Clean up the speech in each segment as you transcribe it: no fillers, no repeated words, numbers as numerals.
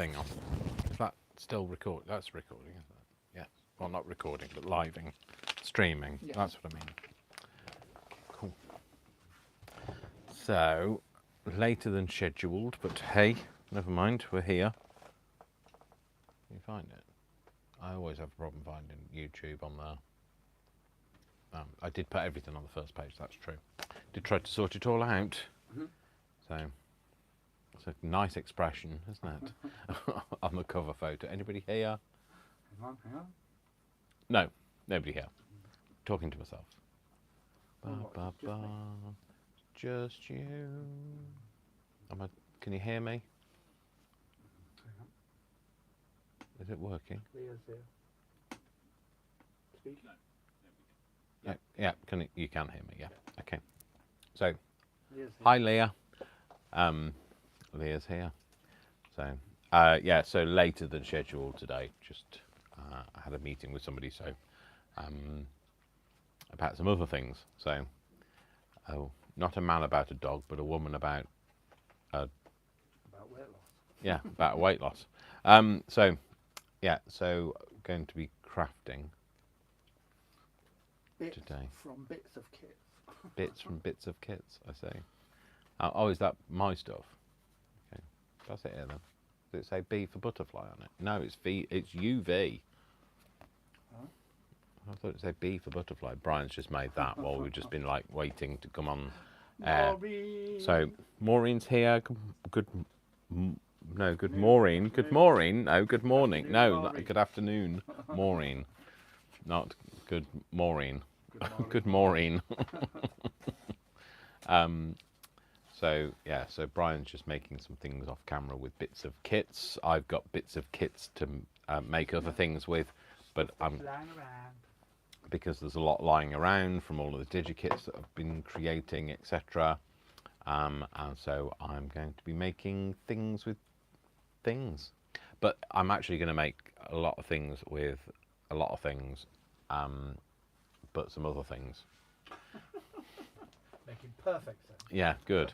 thing on. Is that still record? That's recording, isn't it? Yeah. Well, not recording, but living, streaming. Yeah. That's what I mean. Cool. So, later than scheduled, but hey, never mind. We're here. Can you find it? I always have a problem finding YouTube on there. I did put everything on the first page, that's true. Did try to sort it all out. Mm-hmm. So, it's a nice expression, isn't it? On the cover photo. Anybody here? Hang on. No, nobody here. Talking to myself. Just you. Can you hear me? Hang on. Is it working? Leah's here. Speak. Yeah. You can hear me, yeah. Okay. So, Leah's here. hi Leah. Leah's here. So, so later than scheduled today. Just I had a meeting with somebody, so about some other things. So, not a man about a dog, but a woman about About weight loss. Yeah, about weight loss. So going to be crafting Bits today. From bits of kits. Bits from bits of kits, I say. Oh, is that my stuff? Okay, that's it here then. Does it say B for butterfly on it? No, it's V. It's UV. Huh? I thought it said B for butterfly. Brian's just made that while we've just been like waiting to come on air. Maureen. So Maureen's here. Good Maureen. Good Maureen. No, good morning. No, Maureen. good afternoon, Maureen. Not good Maureen. Good Maureen. So Brian's just making some things off camera with bits of kits. I've got bits of kits to make other things with, but because there's a lot lying around from all of the digikits that I've been creating, etc. And so I'm going to be making things with things. But I'm actually going to make a lot of things with a lot of things, but some other things. Making perfect sense. Yeah, good.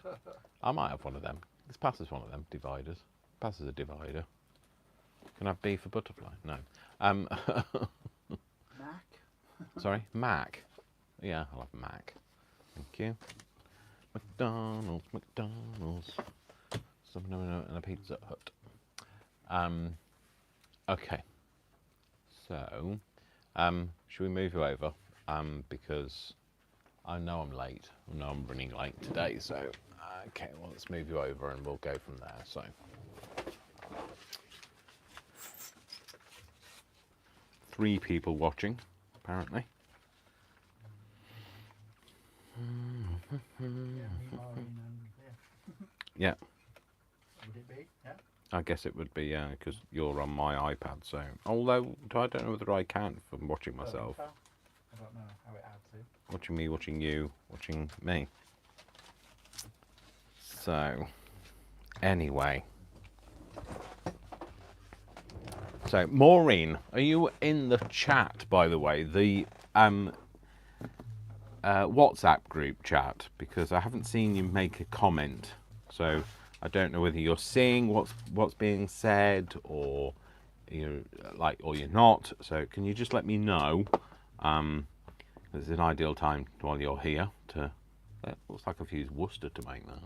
I might have one of them. This passes one of them dividers. Passes a divider. Can I have B for butterfly? No. Mac? Sorry, Mac. Yeah, I'll have Mac. Thank you. McDonald's. Something and a Pizza Hut. Okay. So, should we move you over? Because I know I'm late. I know I'm running late today. So, okay, well, let's move you over and we'll go from there. So, 3 people watching, apparently. Yeah. Would it be? Yeah. I guess it would be, yeah, because you're on my iPad. So, although I don't know whether I can from watching myself. I don't know how it adds in. Watching me, watching you, watching me. So, anyway. So, Maureen, are you in the chat, by the way? The WhatsApp group chat, because I haven't seen you make a comment. So, I don't know whether you're seeing what's being said, or you're not. So, can you just let me know? It's an ideal time while you're here to. It looks like I've used Worcester to make that.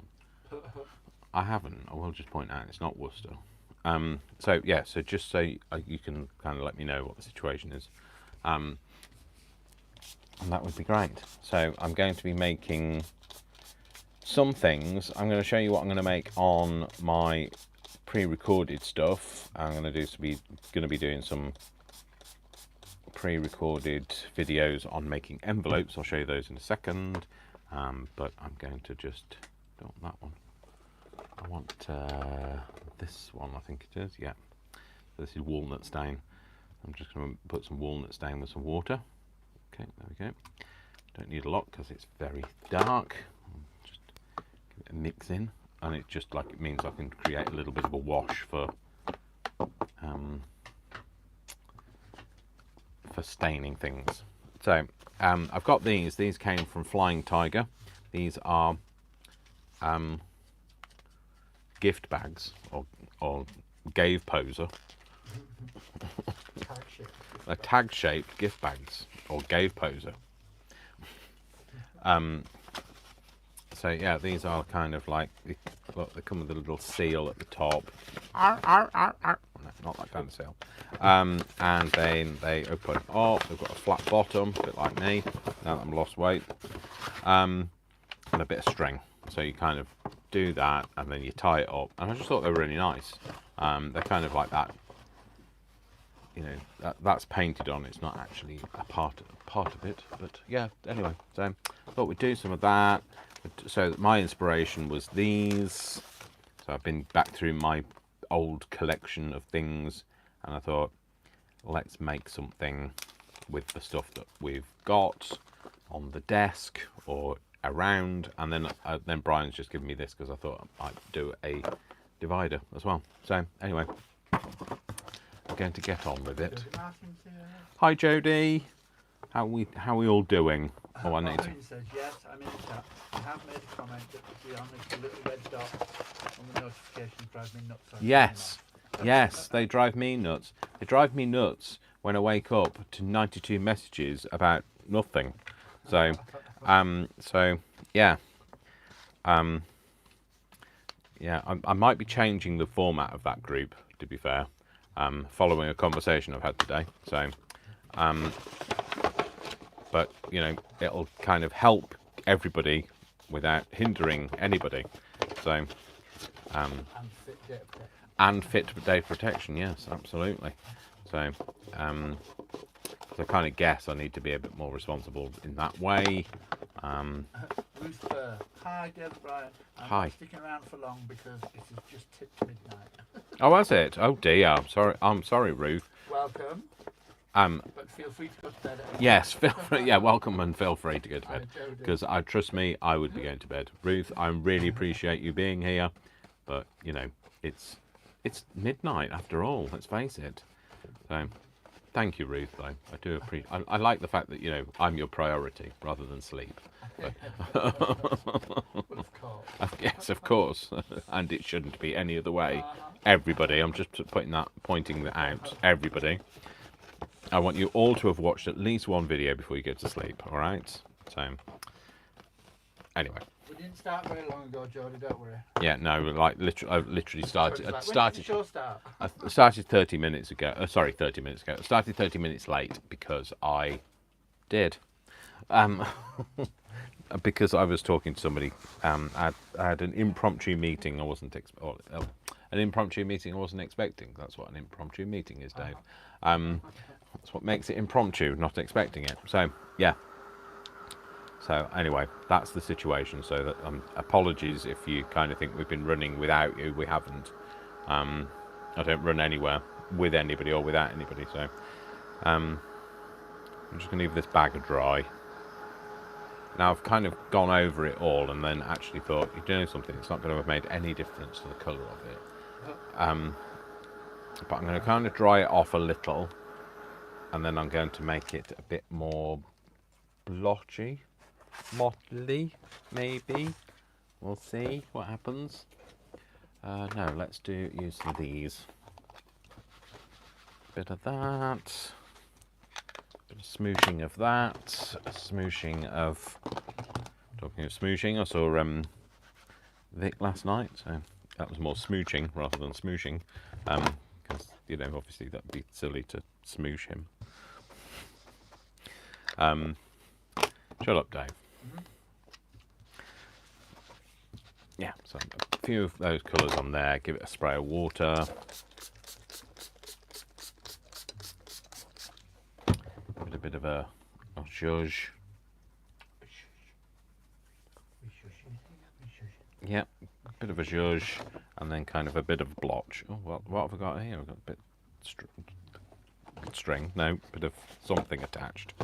I haven't. I will just point out it's not Worcester. So just so you can kind of let me know what the situation is, and that would be great. So I'm going to be making some things. I'm going to show you what I'm going to make on my pre-recorded stuff. I'm going to be doing some pre-recorded videos on making envelopes. I'll show you those in a second. But I'm going to just don't want that one. I want this one, I think it is. Yeah. So this is walnut stain. I'm just going to put some walnut stain with some water. Okay, there we go. Don't need a lot because it's very dark. Just give it a mix in, and it just it means I can create a little bit of a wash for staining things. So I've got these. These came from Flying Tiger. These are gift bags or gave poser. Tag shit. A tag-shaped gift bags or gave poser. So yeah, these are kind of like, look, they come with a little seal at the top. Arr, arr, arr, arr. No, not that kind of seal. And then they open up. They've got a flat bottom, a bit like me. Now that I'm lost weight, and a bit of string. So you kind of do that, and then you tie it up. And I just thought they were really nice. They're kind of like that. You know, that's painted on. It's not actually a part of it. But yeah, anyway. So I thought we'd do some of that. So my inspiration was these. So I've been back through my old collection of things, and I thought, let's make something with the stuff that we've got on the desk or around. And then Brian's just given me this because I thought I'd do a divider as well. So anyway, I'm going to get on with it. Hi Jodie, how we all doing? Oh, I need to. Says yes, I'm in the chat. I have made a comment that to be honest, the little red dot on the notifications drive me nuts. Yes, they drive me nuts. They drive me nuts when I wake up to 92 messages about nothing. So, yeah, yeah. I might be changing the format of that group, to be fair, following a conversation I've had today. So, but you know, it'll kind of help everybody without hindering anybody. So, and fit data protection, yes, absolutely. So, so I kind of guess I need to be a bit more responsible in that way. Ruth, hi, Deb, Brian. I'm Hi. not sticking around for long because it is just tipped midnight. Oh, has it? Oh dear. I'm sorry, Ruth. Welcome. But feel free to go to bed. Yes, feel free. Yeah, welcome and feel free to go to bed because trust me, I would be going to bed. Ruth, I really appreciate you being here, but you know, it's midnight after all. Let's face it. So, thank you, Ruth. Though I do appreciate. I like the fact that you know I'm your priority rather than sleep. Well, of course. Yes, of course, and it shouldn't be any other way. Everybody, I'm just pointing that out. Everybody. I want you all to have watched at least one video before you go to sleep, all right? So, anyway. We didn't start very long ago, Jodie, don't worry. Yeah, no, like literally, I literally started. When did the show start? I started 30 minutes ago. Sorry, 30 minutes ago. I started 30 minutes late because I did. Because I was talking to somebody. I had an impromptu meeting. I wasn't an impromptu meeting I wasn't expecting. That's what an impromptu meeting is, Dave. That's what makes it impromptu, not expecting it. So, yeah. So, anyway, that's the situation. So, that apologies if you kind of think we've been running without you. We haven't. I don't run anywhere with anybody or without anybody. So, I'm just going to leave this bag dry. Now, I've kind of gone over it all and then actually thought, you're doing something. It's not going to have made any difference to the colour of it. But I'm going to kind of dry it off a little. And then I'm going to make it a bit more blotchy, mottly, maybe. We'll see what happens. No, let's use some of these. Bit of that. Bit of smooshing of that. Smooshing of. Talking of smooshing, I saw Vic last night, so that was more smooching rather than smooshing. Because you know, obviously that'd be silly to smoosh him. Shut up, Dave. Yeah, so a few of those colours on there. Give it a spray of water. Give it a bit of a zhuzh. Yep, a bit of a zhuzh, and then kind of a bit of blotch. Oh, what have I got here? I've got a bit string. No, bit of something attached.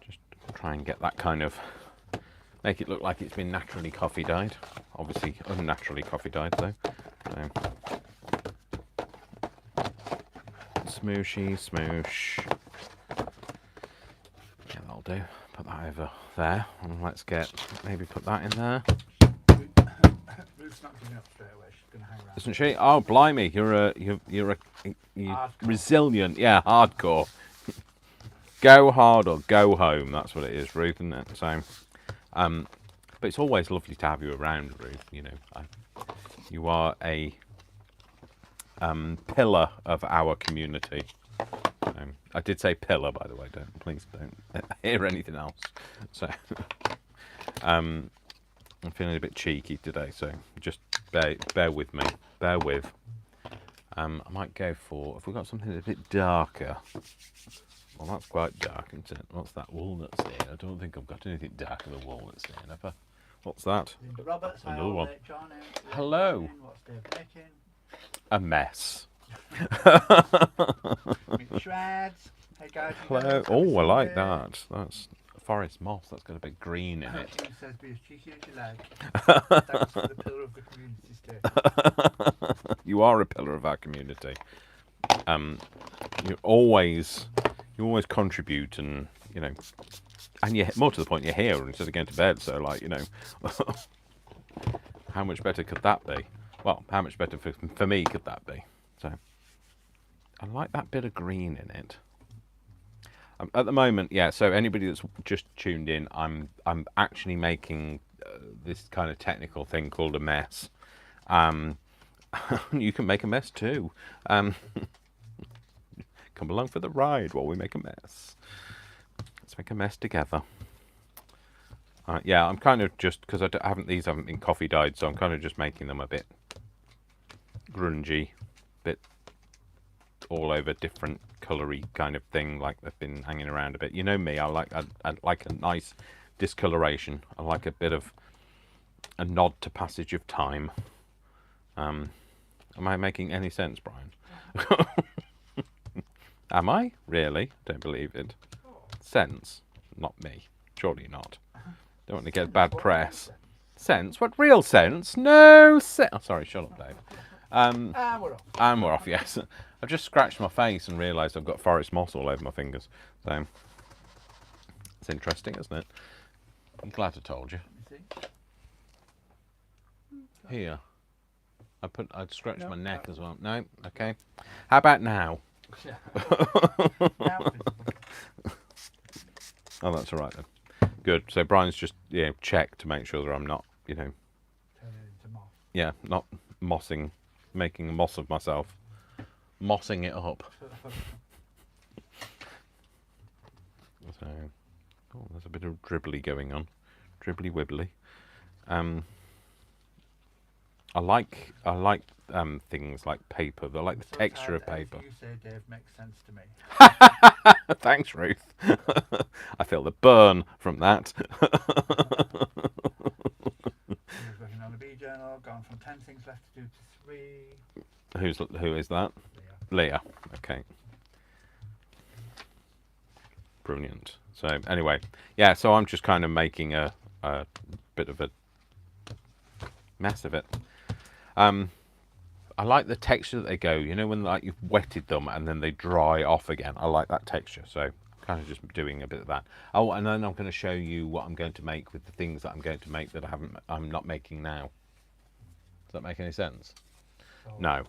Just try and get that kind of, make it look like it's been naturally coffee dyed. Obviously unnaturally coffee dyed though. So, smooshy, smoosh. Yeah, that'll do. Put that over there, and let's maybe put that in there. Ruth Ruth's not giving up straight away. She's going to hang around. Isn't she? Oh, blimey! You're Hardcore. resilient. Yeah, hardcore. Go hard or go home. That's what it is, Ruth, isn't it? So, but it's always lovely to have you around, Ruth. You know, you are a pillar of our community. I did say pillar, by the way. Please don't hear anything else. So, I'm feeling a bit cheeky today, so just bear with me. Bear with. I might go for, if we've got something a bit darker. Well, that's quite dark, isn't it? What's that? Walnut stain. I don't think I've got anything darker than walnut stain, have I? What's that? Roberts, Another one. John, Hello. What's Dave making? A mess. Meat shreds. Hey guys. Hello. Oh, I like that. That's forest moss. That's got a bit green in it. It says be as cheeky as you like. Thanks for the pillar of the community stay. You are a pillar of our community. You always contribute, and you know, and you more to the point, you're here instead of going to bed. So, like, you know, how much better could that be? Well, how much better for me could that be? So, I like that bit of green in it. At the moment, yeah. So anybody that's just tuned in, I'm actually making this kind of technical thing called a mess. You can make a mess too. Come along for the ride while we make a mess. Let's make a mess together. Yeah, I'm kind of just, because these haven't been coffee dyed, so I'm kind of just making them a bit grungy, bit all over different colory kind of thing, like they've been hanging around a bit. You know me, I like a nice discoloration. I like a bit of a nod to passage of time. Am I making any sense, Brian? Am I? Really? Don't believe it. Sense? Not me. Surely not. Don't want to get bad press. Sense? What, real sense? No sense. Oh, sorry, shut up, Dave. And we're off. And we're off, yes. I've just scratched my face and realised I've got forest moss all over my fingers. So, it's interesting, isn't it? I'm glad I told you. You see? Here. I'd scratched my neck as well. No? Okay. How about now? Yeah. Oh, that's all right then. Good. So Brian's just checked to make sure that I'm not, Turn it into moss. yeah, not making a moss of myself, mossing it up. So, oh, there's a bit of dribbly going on, dribbly wibbly. I like things like paper. I like the texture of paper. You say, Dave, makes sense to me. Thanks, Ruth. I feel the burn from that. He's working on a bee journal, gone from 10 things left to do to 3. Who is that? Leah. Okay. Brilliant. So anyway, yeah. So I'm just kind of making a bit of a mess of it. I like the texture that they go. You know, when like you've wetted them and then they dry off again. I like that texture. So kind of just doing a bit of that. Oh, and then I'm going to show you what I'm going to make with the things that I'm going to make that I'm not making now. Does that make any sense? No.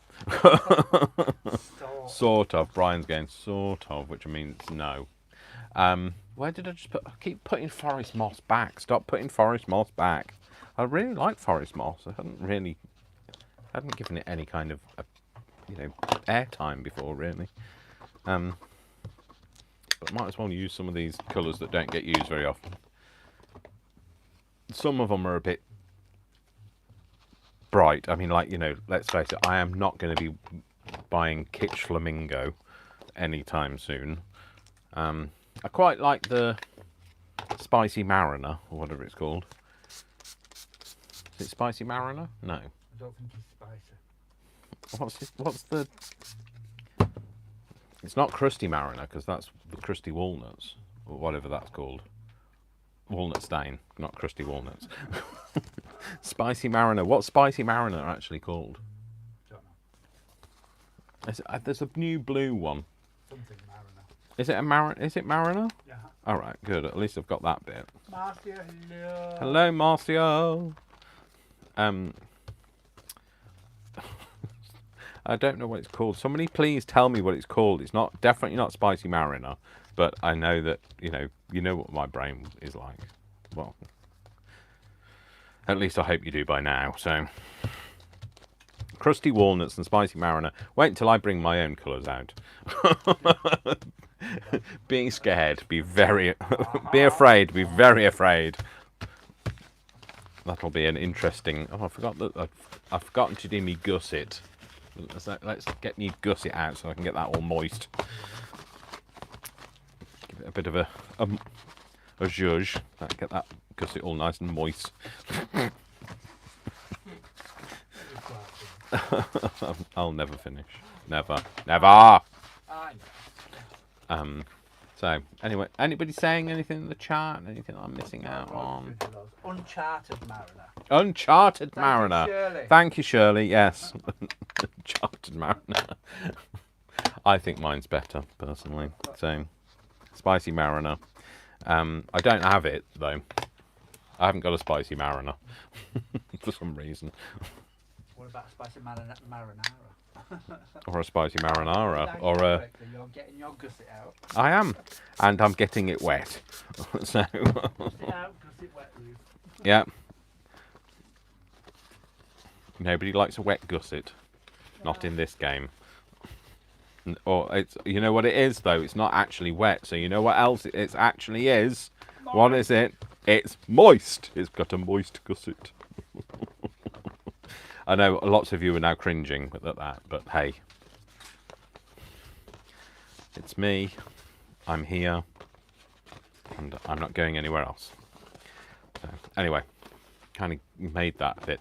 Sort of. Brian's going sort of, which means no. Where did I just put? I keep putting forest moss back. Stop putting forest moss back. I really like forest moss. I hadn't given it any kind of airtime before, really. But might as well use some of these colours that don't get used very often. Some of them are a bit bright. I mean, like, let's face it, I am not going to be buying Kitsch Flamingo anytime soon. I quite like the Spicy Mariner, or whatever it's called. Is it Spicy Mariner? No. I don't think he's spicy. What's the... It's not Crusty Mariner, because that's the crusty walnuts, or whatever that's called. Walnut stain, not crusty walnuts. Spicy Mariner. What's Spicy Mariner actually called? Don't know. There's a new blue one. Something Mariner. Is it Mariner? Yeah. All right, good. At least I've got that bit. Marcia, hello. Hello, Marcia. I don't know what it's called. Somebody please tell me what it's called. It's not definitely not spicy mariner, but I know that you know what my brain is like. Well, at least I hope you do by now. So, crusty walnuts and spicy mariner. Wait until I bring my own colours out. Being scared, be very, be afraid, be very afraid. That'll be an interesting. Oh, I forgot that. I've forgotten to do me gusset. Let's get me gusset out so I can get that all moist. Give it a bit of a zhuzh. Get that gusset all nice and moist. I'll never finish. Never. So anyway, anybody saying anything in the chat? Anything I'm missing out on? Uncharted Mariner. Uncharted Mariner. Shirley. Thank you, Shirley. Yes. Uncharted Mariner. I think mine's better, personally. So, spicy Mariner. I don't have it, though. I haven't got a spicy Mariner. For some reason. What about spicy marinara? Or a spicy marinara. Or a... You're getting your gusset out. I am. And I'm getting it wet. So... Gusset out, gusset wet, Ruth. Yeah. Nobody likes a wet gusset. Not in this game. Or it's, you know what it is though? It's not actually wet. So you know what else it actually is? Moist. What is it? It's moist. It's got a moist gusset. I know lots of you are now cringing at that, but hey. It's me. I'm here. And I'm not going anywhere else. So, anyway, kind of made that a bit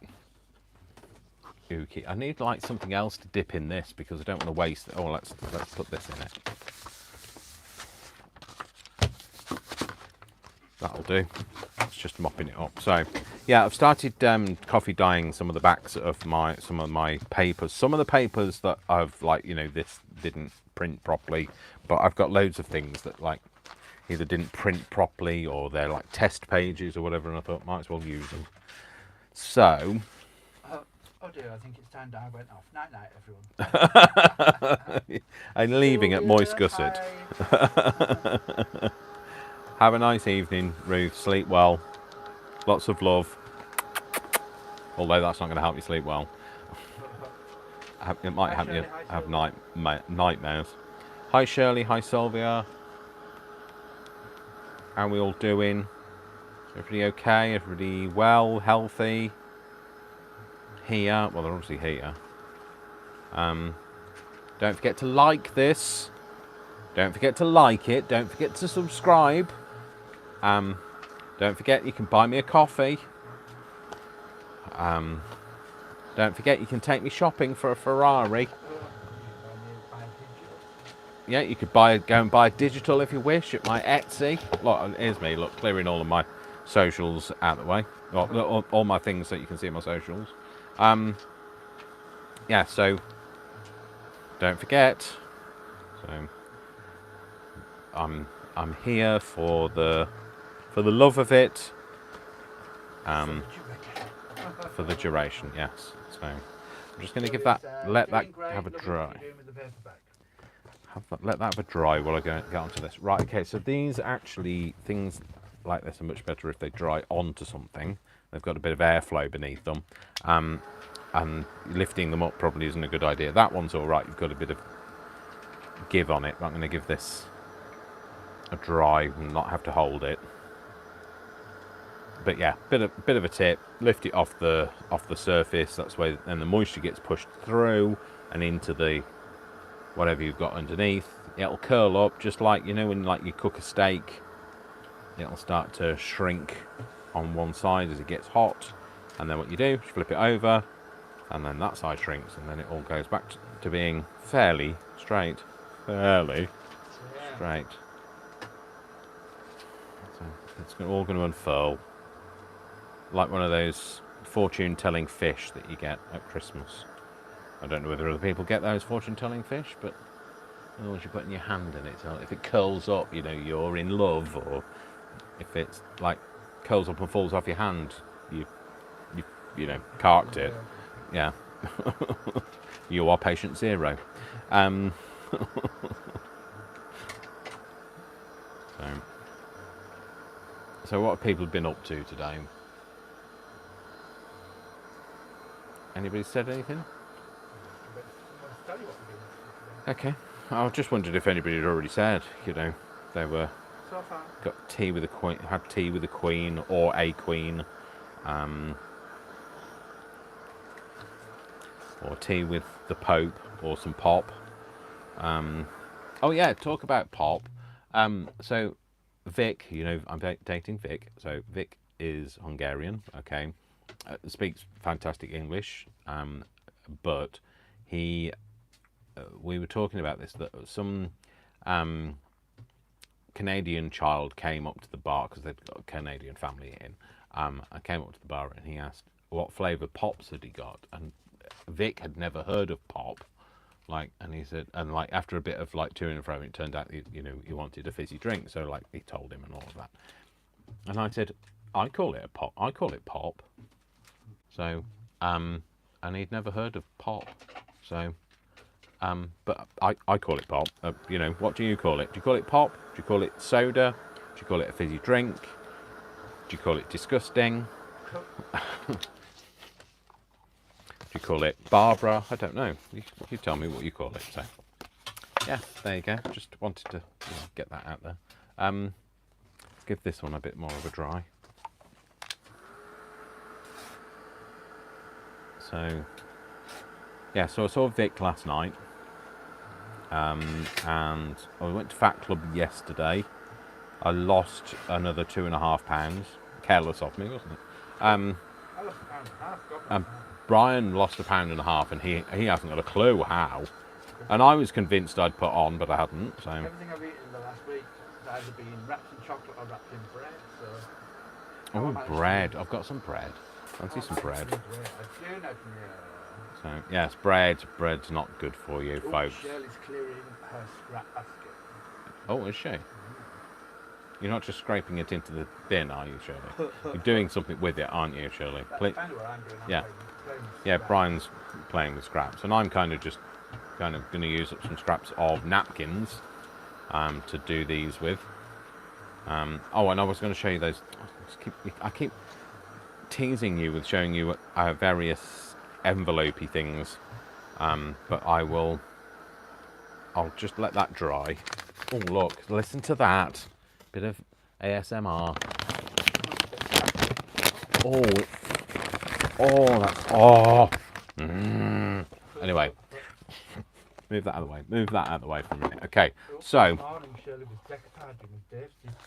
ooky. I need like something else to dip in this because I don't want to waste it. Oh, let's put this in it. That'll do. It's just mopping it up. So, yeah, I've started coffee dyeing some of the backs of some of my papers. Some of the papers that I've this didn't print properly, but I've got loads of things that like either didn't print properly or they're like test pages or whatever, and I thought might as well use them. So. Oh dear, I think it's time I went off. Night night, everyone. I'm leaving at Moist Gusset. Have a nice evening, Ruth. Sleep well. Lots of love. Although that's not going to help you sleep well. It might help you have nightmares. Hi Shirley, hi Sylvia. How are we all doing? Everybody okay? Everybody well, healthy? Here. Well, they're obviously here. Don't forget to like this. Don't forget to like it. Don't forget to subscribe. Don't forget you can buy me a coffee. Don't forget you can take me shopping for a Ferrari. Yeah, you could go and buy digital if you wish at my Etsy. Look, here's me. Look, clearing all of my socials out of the way. All my things that you can see on my socials. Yeah, so don't forget. So I'm here for the love of it. For the duration, yes. So I'm just going to give that, let that have a dry. Let that have a dry while I get onto this. Right, okay, so these actually, things like this are much better if they dry onto something. They've got a bit of airflow beneath them. And lifting them up probably isn't a good idea. That one's all right. You've got a bit of give on it. But I'm going to give this a dry and not have to hold it. But yeah, bit of a tip. Lift it off the surface. That's where then the moisture gets pushed through and into the whatever you've got underneath. It'll curl up just like when like you cook a steak. It'll start to shrink on one side as it gets hot, and then what you do is flip it over, and then that side shrinks, and then it all goes back to being fairly straight. Fairly straight. So it's all going to unfurl like one of those fortune-telling fish that you get at Christmas. I don't know whether other people get those fortune-telling fish, but once you put in your hand in it, so if it curls up, you're in love, or if it's like curls up and falls off your hand, you carked it. Yeah. You are patient zero. Um, so what have people been up to today? Anybody said anything? But I want to tell you what we're doing today. Okay. I just wondered if anybody had already said, you know, they were So far, got tea with the queen, had tea with the queen or a queen, or tea with the Pope or some pop. Oh yeah, talk about pop. So Vic, you know, I'm dating Vic. So Vic is Hungarian. Okay, speaks fantastic English. But he, we were talking about this that some Canadian child came up to the bar because they've got a Canadian family in. I came up to the bar and he asked what flavour pops had he got, and Vic had never heard of pop. Like, and he said, and like after a bit of like to and fro, it turned out you know he wanted a fizzy drink. So like he told him and all of that. And I said, I call it a pop. I call it pop. So, and he'd never heard of pop. So, but I call it pop. You know, what do you call it? Do you call it pop? Do you call it soda? Do you call it a fizzy drink? Do you call it disgusting? Do you call it Barbara? I don't know. You tell me what you call it. So, yeah, there you go. Just wanted to get that out there. Let's give this one a bit more of a dry. So, yeah, so I saw Vic last night. And I went to Fat Club yesterday. I lost another £2.5. Careless of me, wasn't it? I lost £1.50. God, Um, Brian lost £1.50, and he hasn't got a clue how. And I was convinced I'd put on, but I hadn't. So everything I've eaten in the last week has either been wrapped in chocolate or wrapped in bread. So. Oh, bread! I've got some bread. Fancy some bread. I do know from So yes, bread's not good for you, folks. Shirley's clearing her scrap basket. Oh, is she? You're not just scraping it into the bin, are you, Shirley? You're doing something with it, aren't you, Shirley? That's kind of what I'm doing. Yeah. Playing Yeah, Brian's playing with scraps, and I'm kind of going to use up some scraps of napkins to do these with. Oh, and I was going to show you those. I keep teasing you with showing you various envelopey things, but I'll just let that dry. Oh, look, listen to that. Bit of ASMR. Oh. Anyway, move that out of the way. Move that out of the way for a minute. Okay, so. This morning Shirley was decoupaging with Dave's sisters.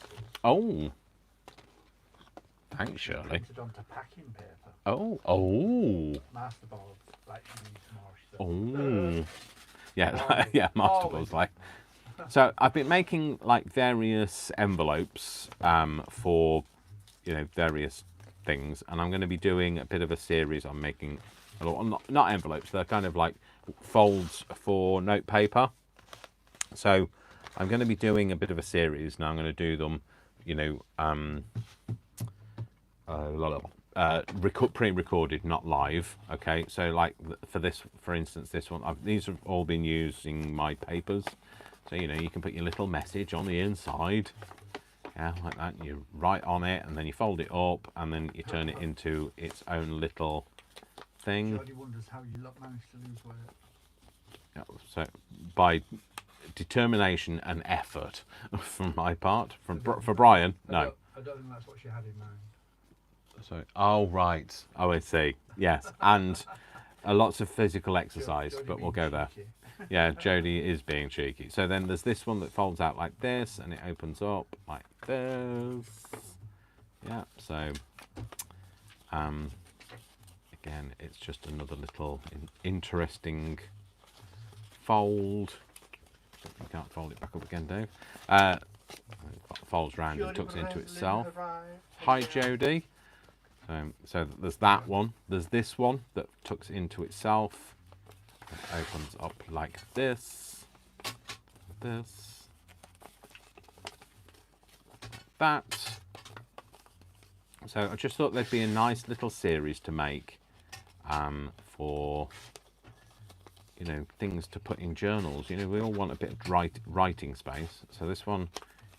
Oh. Thanks, Shirley. Printed onto packing paper. Oh. Masterballs, like she needs more. Oh. Yeah, yeah, masterballs like. So I've been making like various envelopes for, you know, various things, and I'm going to be doing a bit of a series on making, not envelopes, they're kind of like folds for note paper. So I'm going to be doing a bit of a series now. I'm going to do them, you know, pre-recorded, not live. Okay, so like for this, for instance, this one, these have all been using my papers. So, you know, you can put your little message on the inside, yeah, like that. You write on it, and then you fold it up, and then you turn it into its own little thing. Jodie wonders how you managed to lose weight. Yeah, so by determination and effort from my part, for Brian, no. I don't think that's what she had in mind. So, oh right, oh I see. Yes, and lots of physical exercise, Jodie but we'll go there. cheeky. Yeah, Jodie is being cheeky. So then there's this one that folds out like this, and it opens up like this. Yeah, so again, it's just another little interesting fold. You can't fold it back up again, Dave. Folds round and tucks into itself. Hi, Jodie. So there's that one. There's this one that tucks into itself. It opens up like this. This. Like that. So I just thought there'd be a nice little series to make for, you know, things to put in journals. You know, we all want a bit of writing space. So this one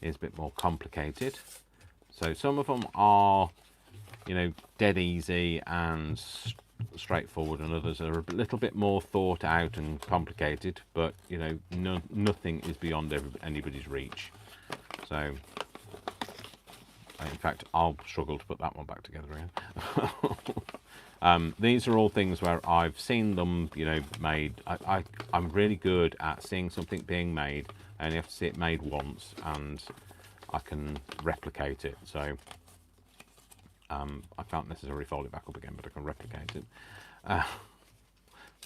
is a bit more complicated. So some of them are, you know, dead easy and straightforward, and others are a little bit more thought out and complicated, but you know, nothing is beyond anybody's reach. So in fact, I'll struggle to put that one back together again. These are all things where I've seen them, you know, made. I'm really good at seeing something being made. I only have to see it made once, and I can replicate it. So I can't necessarily fold it back up again, but I can replicate it. I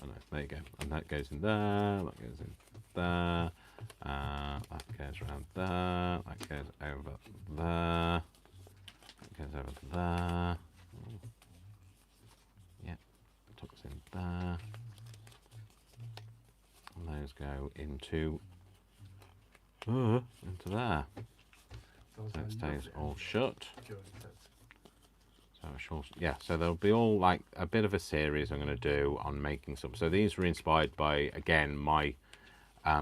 know, there you go. And that goes in there, that goes in there, that goes around there, that goes over there, that goes over there. Yeah, tucks in there. And those go into there. So it stays all shut. So yeah, so there'll be all like a bit of a series I'm going to do on making some. So these were inspired by, again, my I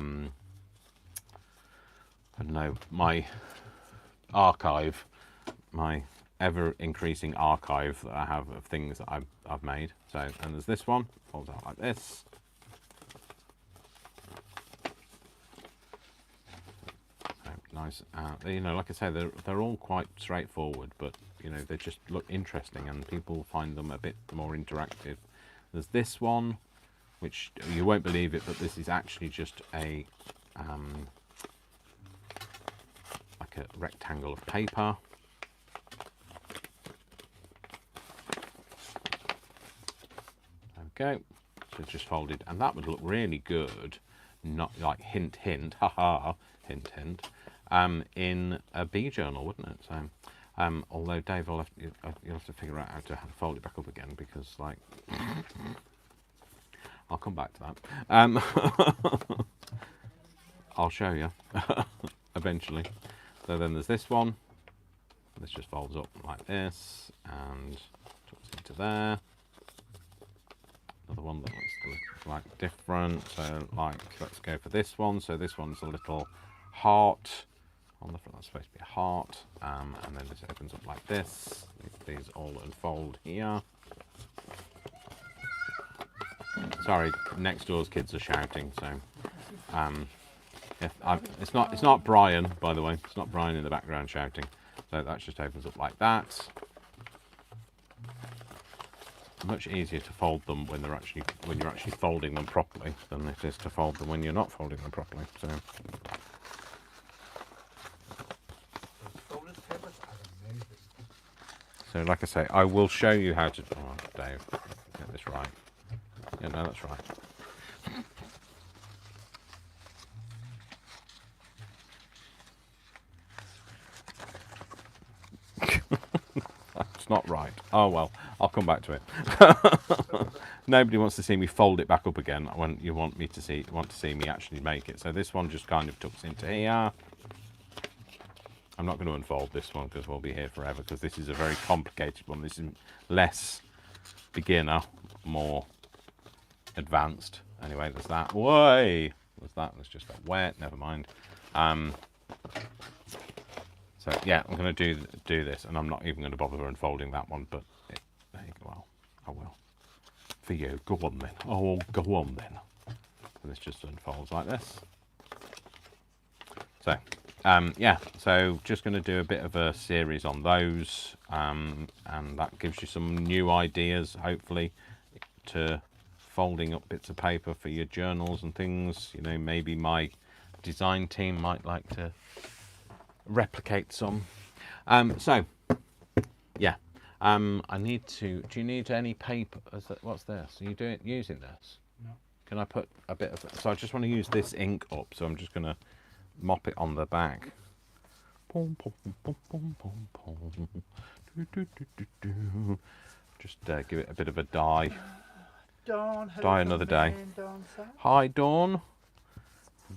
don't know, my archive, my ever increasing archive that I have of things that I've made. So, and there's this one, folds out like this. So nice. You know, like I say, they're all quite straightforward, but you know, they just look interesting and people find them a bit more interactive. There's this one, which you won't believe it, but this is actually just a like a rectangle of paper. Okay, so it's just folded, and that would look really good, not like hint hint, haha, hint hint, in a bee journal, wouldn't it? So although Dave, you'll have to figure out how to fold it back up again, because like I'll come back to that. I'll show you eventually. So then there's this one. This just folds up like this and tucks into there. Another one that looks like different. So like, let's go for this one. So this one's a little heart on the front. That's supposed to be a heart, and then this opens up like this. These all unfold here. Sorry, next door's kids are shouting. So it's not Brian, by the way. It's not Brian in the background shouting. So that just opens up like that. Much easier to fold them when you're actually folding them properly than it is to fold them when you're not folding them properly. So. So like I say, I will show you how to. Oh, Dave, get this right. Yeah, no, that's right. It's not right. Oh well, I'll come back to it. Nobody wants to see me fold it back up again when you want to see me actually make it. So this one just kind of tucks into here. I'm not going to unfold this one because we'll be here forever, because this is a very complicated one. This is less beginner, more advanced. Anyway, there's that. Way there's that. There's just that wet. Never mind. So yeah, I'm going to do this, and I'm not even going to bother unfolding that one. But well, I will. For you, go on then. Oh, go on then. So this just unfolds like this. So yeah, so just going to do a bit of a series on those, and that gives you some new ideas, hopefully, to folding up bits of paper for your journals and things. You know, maybe my design team might like to replicate some. So yeah, I need to. Do you need any paper? What's this? Are you using this? No. Can I put a bit of? So I just want to use this ink up. So I'm just going to mop it on the back. Just give it a bit of a dye. Dawn, Dye another day. Hi, Dawn.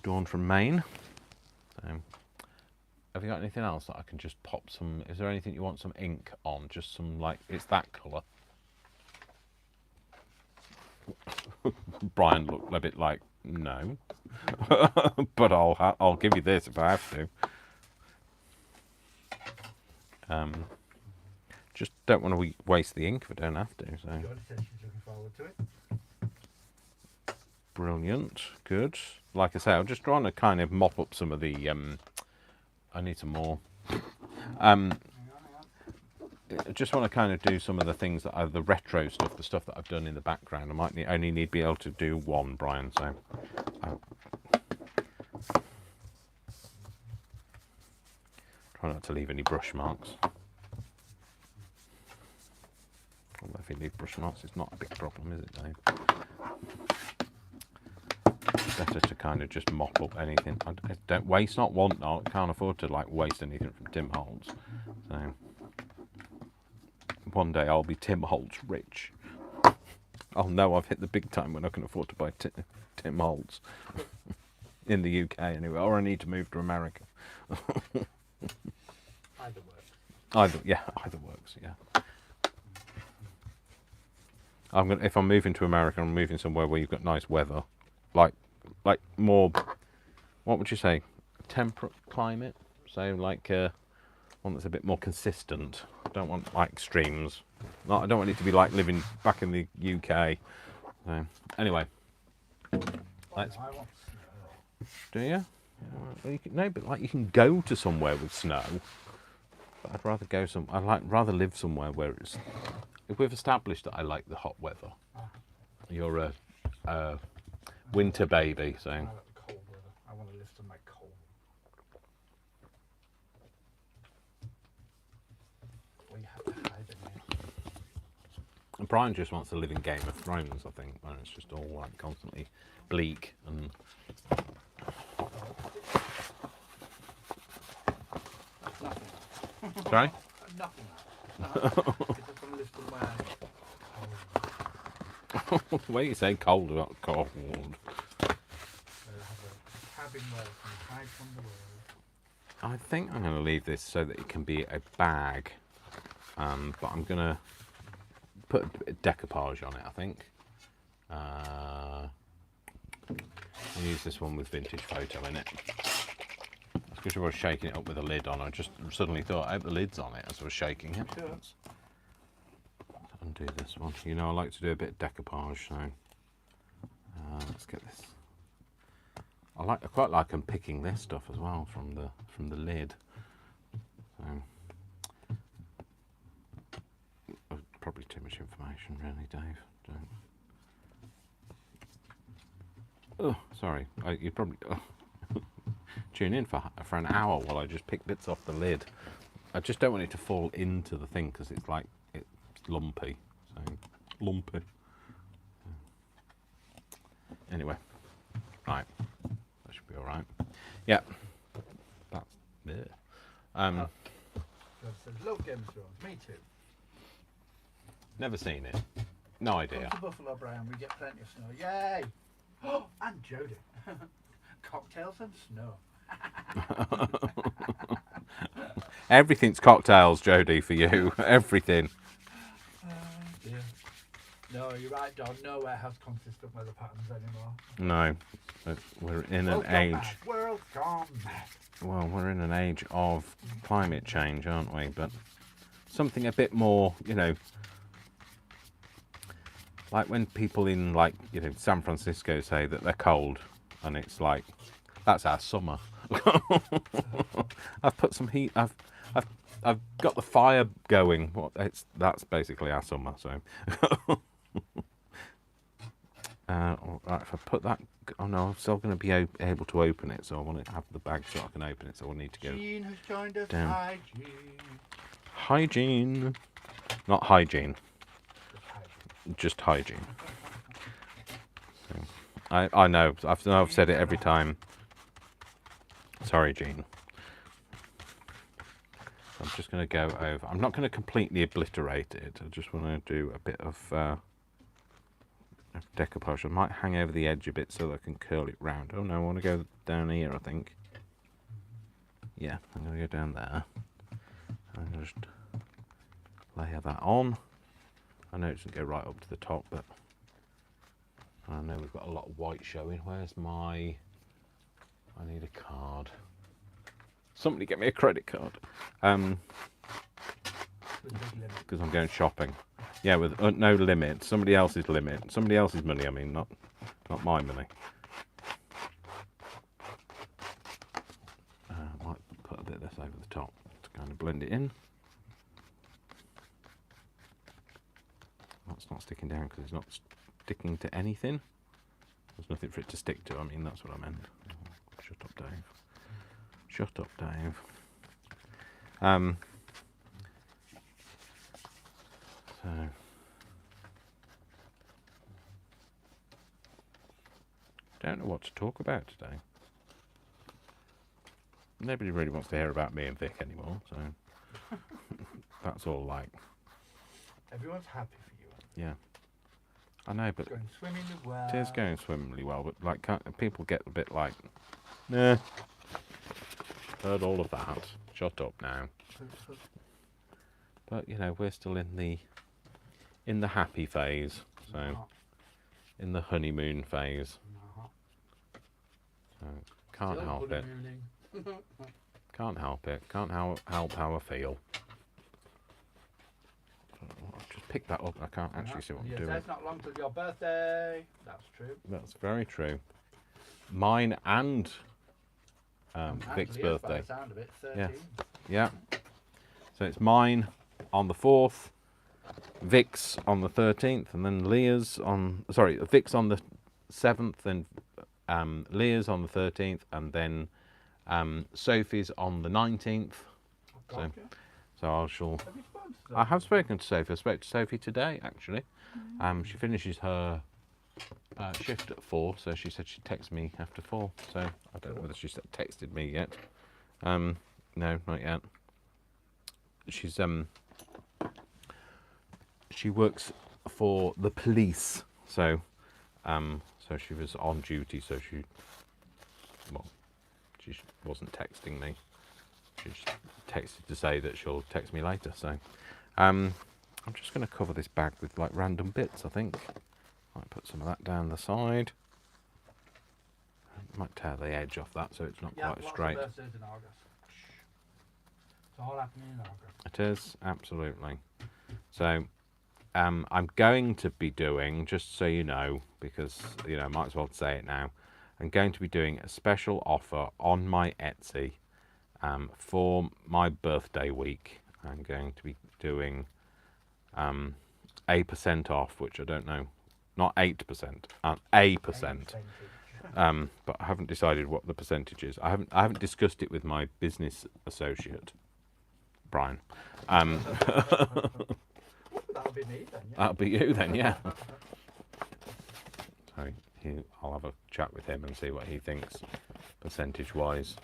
Dawn from Maine. So, have you got anything else that I can just pop some? Is there anything you want some ink on? Just some, like, it's that colour. Brian looked a bit like, no. But I'll give you this if I have to. Just don't want to waste the ink if I don't have to. So Jodie says she's looking forward to it. brilliant, good. Like I say, I'm just trying to kind of mop up some of the. I need some more. Hang on. I just want to kind of do some of the things that are the retro stuff, the stuff that I've done in the background. I might only need to be able to do one, Brian. So. Try not to leave any brush marks. Although if you leave brush marks, it's not a big problem, is it, Dave? Better to kind of just mop up anything. I don't waste not, want not. Can't afford to like waste anything from Tim Holtz. So one day I'll be Tim Holtz rich. I'll know I've hit the big time when I can afford to buy Tim Holtz in the UK anyway, or I need to move to America. Either works. Either works. Yeah. If I'm moving to America, I'm moving somewhere where you've got nice weather, like more. What would you say? Temperate climate. So like one that's a bit more consistent. I don't want like extremes. I don't want it to be like living back in the UK. So, anyway, let's. I want Do you? Well, no, but like you can go to somewhere with snow. But I'd rather go rather live somewhere where it's. If we've established that I like the hot weather, you're a winter baby, so. I like the cold weather. I want to live somewhere cold. Well, you have to hibernate. And Brian just wants to live in Game of Thrones, I think, when it's just all like constantly bleak and. Nothing. Sorry? Nothing. No, I just want to live somewhere cold. Where you say cold, not cold. Where I have a cabin where I can hide from the world. I think I'm going to leave this so that it can be a bag, but I'm going to put a bit of decoupage on it, I think. I'll use this one with vintage photo in it. That's because I was shaking it up with a lid on. I just suddenly thought I hope the lid's on it as I was shaking it. Sure. Let's undo this one. You know I like to do a bit of decoupage, so let's get this. I quite like unpicking this stuff as well from the lid. So probably too much information, really, Dave. Oh, sorry. You probably tune in for an hour while I just pick bits off the lid. I just don't want it to fall into the thing because it's like it's lumpy. So lumpy. Anyway, right. That should be all right. Yeah. That's it. God says, love Game of Thrones. Me too. Never seen it. No idea. Come to Buffalo, Brian. We get plenty of snow. Yay! Oh, and Jodie. Cocktails and snow. Everything's cocktails, Jodie, for you. Everything. Dear. No, you're right, Don. Nowhere has consistent weather patterns anymore. No. But we're in an age. World's gone mad. Well, we're in an age of climate change, aren't we? But something a bit more, like when people in San Francisco say that they're cold, and it's like, that's our summer. I've put some heat. I've got the fire going. That's basically our summer. So, right, if I put that, oh no, I'm still going to be able to open it. So I want to have the bag so I can open it. So I need to go. Jean has joined us. Down. Hygiene. Hygiene, not hygiene. Just hygiene. Just hygiene. So, I know. I've said it every time. Sorry, Jean. I'm just going to go over. I'm not going to completely obliterate it. I just want to do a bit of decoupage. I might hang over the edge a bit so that I can curl it round. Oh no, I want to go down here, I think. Yeah, I'm going to go down there. And just layer that on. I know it doesn't go right up to the top, but I know we've got a lot of white showing. Where's my... I need a card. Somebody get me a credit card. Because I'm going shopping. Yeah, with no limit. Somebody else's limit. Somebody else's money, I mean, not my money. Might put a bit of this over the top to kind of blend it in. That's not sticking down because it's not sticking to anything. There's nothing for it to stick to. I mean, that's what I meant. Shut up, Dave. Shut up, Dave. So don't know what to talk about today. Nobody really wants to hear about me and Vic anymore, so that's all like. Everyone's happy for you. Yeah, I know, but It's going swimmingly well. it is going swimmingly well. But like, people get a bit like, nah. Heard all of that. Shut up now. But you know, we're still in the happy phase, so in the honeymoon phase. So can't Still help it. honeymooning. Can't help it. Can't help how I feel. Just pick that up. I can't actually see what I'm doing. It's not long till your birthday. That's true. That's very true. Mine and Vic's Leah's, birthday. by the sound of it, 13. Yeah. Yeah. So it's mine on the 4th, Vic's on the 13th, and then Leah's on... Sorry, Vic's on the 7th, and Leah's on the 13th, and then Sophie's on the 19th. Gotcha. So I shall... Have you spoken to them? I have spoken to Sophie. I spoke to Sophie today, actually. She finishes her shift at 4, so she said she'd text me after 4. So I don't know whether she's texted me yet. No, not yet. She's she works for the police, so so she was on duty. So she wasn't texting me. She just texted to say that she'll text me later. So I'm just going to cover this bag with like random bits. I think might put some of that down the side. Might tear the edge off that so it's not quite straight. Lots of birthdays in August. It's all happening in August. It is, absolutely. So I'm going to be doing, just so you know, because you know, might as well say it now, I'm going to be doing a special offer on my Etsy for my birthday week. I'm going to be doing 8% off, which I don't know, not 8%, a percent. But I haven't decided what the percentage is. I haven't discussed it with my business associate, Brian. That'll be me then, yeah. That'll be you then, yeah. So I'll have a chat with him and see what he thinks, percentage-wise.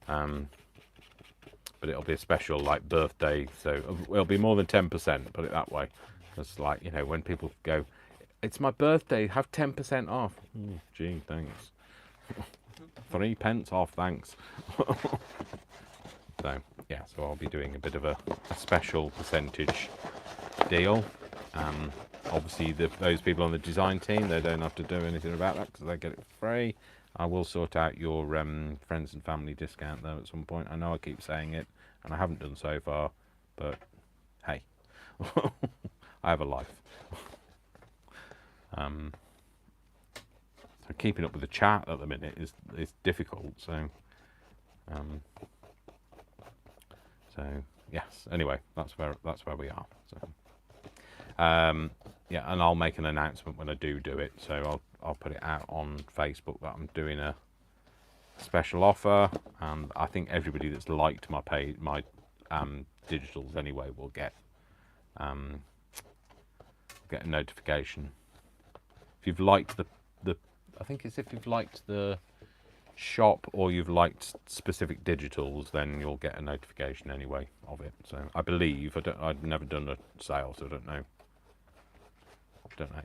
But it'll be a special like birthday, so it'll be more than 10%. Put it that way. It's like, you know, when people go, "It's my birthday, have 10% off." Gee, thanks. 3 pence off, thanks. So yeah, so I'll be doing a bit of a special percentage deal. Obviously, those people on the design team, they don't have to do anything about that because they get it for free. I will sort out your friends and family discount though at some point. I know I keep saying it, and I haven't done so far, but hey, I have a life. So keeping up with the chat at the minute is difficult. So, so yes. Anyway, that's where we are. So, yeah, and I'll make an announcement when I do it. So I'll put it out on Facebook that I'm doing a special offer, and I think everybody that's liked my page, my digitals anyway, will get a notification. If you've liked the I think it's if you've liked the shop or you've liked specific digitals, then you'll get a notification anyway of it. So I believe I've never done a sale, so I don't know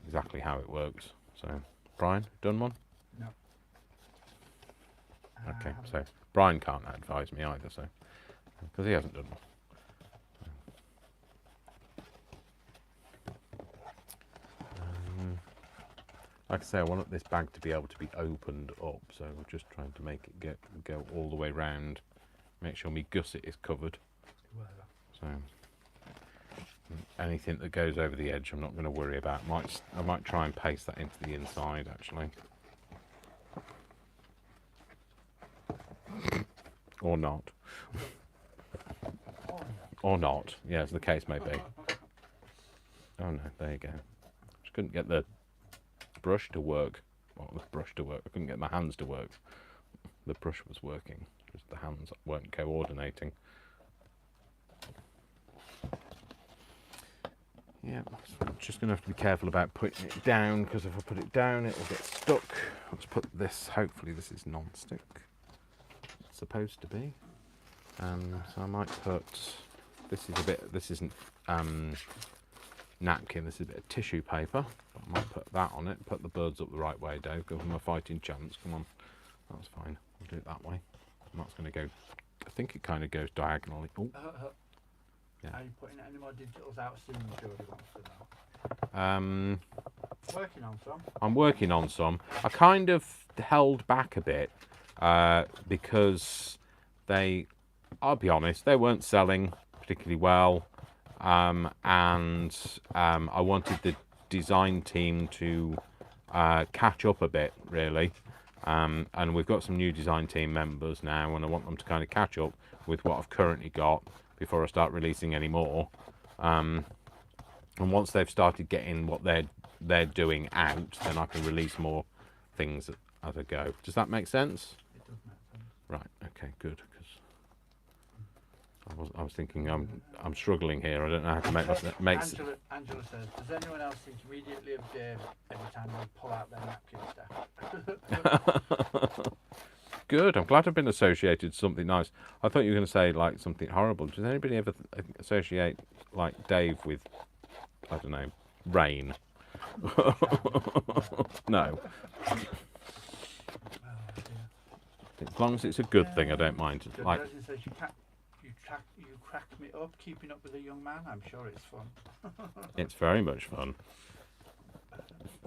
exactly how it works. So Brian, done one? No. Okay, so Brian can't advise me either, so because he hasn't done one. Like I say, I want this bag to be able to be opened up, so we're just trying to make it go all the way round. Make sure my gusset is covered. So anything that goes over the edge, I'm not going to worry about. I might try and paste that into the inside, actually. Or not. Or not, yeah, as the case may be. Oh no, there you go. Just couldn't get the brush to work. Well, the brush to work. I couldn't get my hands to work. The brush was working, just the hands weren't coordinating. Yeah, so I'm just going to have to be careful about putting it down, because if I put it down, it will get stuck. Let's put this, hopefully this is non-stick. It's supposed to be. So I might put, this isn't napkin, this is a bit of tissue paper. But I might put that on it, put the birds up the right way, Dave, give them a fighting chance, come on. That's fine, we'll do it that way. And that's going to go, I think it kind of goes diagonally. Oh. Yeah. Are you putting any more digitals out soon, Jody wants to know? Working on some. I'm working on some. I kind of held back a bit because I'll be honest, they weren't selling particularly well, and I wanted the design team to catch up a bit, really. And we've got some new design team members now, and I want them to kind of catch up with what I've currently got before I start releasing any more. And once they've started getting what they're doing out, then I can release more things as I go. Does that make sense? It does make sense. Right. Okay. Good. Because I was thinking I'm struggling here. I don't know how to make. Angela says, does anyone else seem to immediately observe every time they pull out their napkin stuff? Good. I'm glad I've been associated with something nice. I thought you were going to say like something horrible. Does anybody ever associate like Dave with, I don't know, rain? No. As long as it's a good thing, I don't mind. Like, says you crack me up keeping up with a young man. I'm sure it's fun. It's very much fun.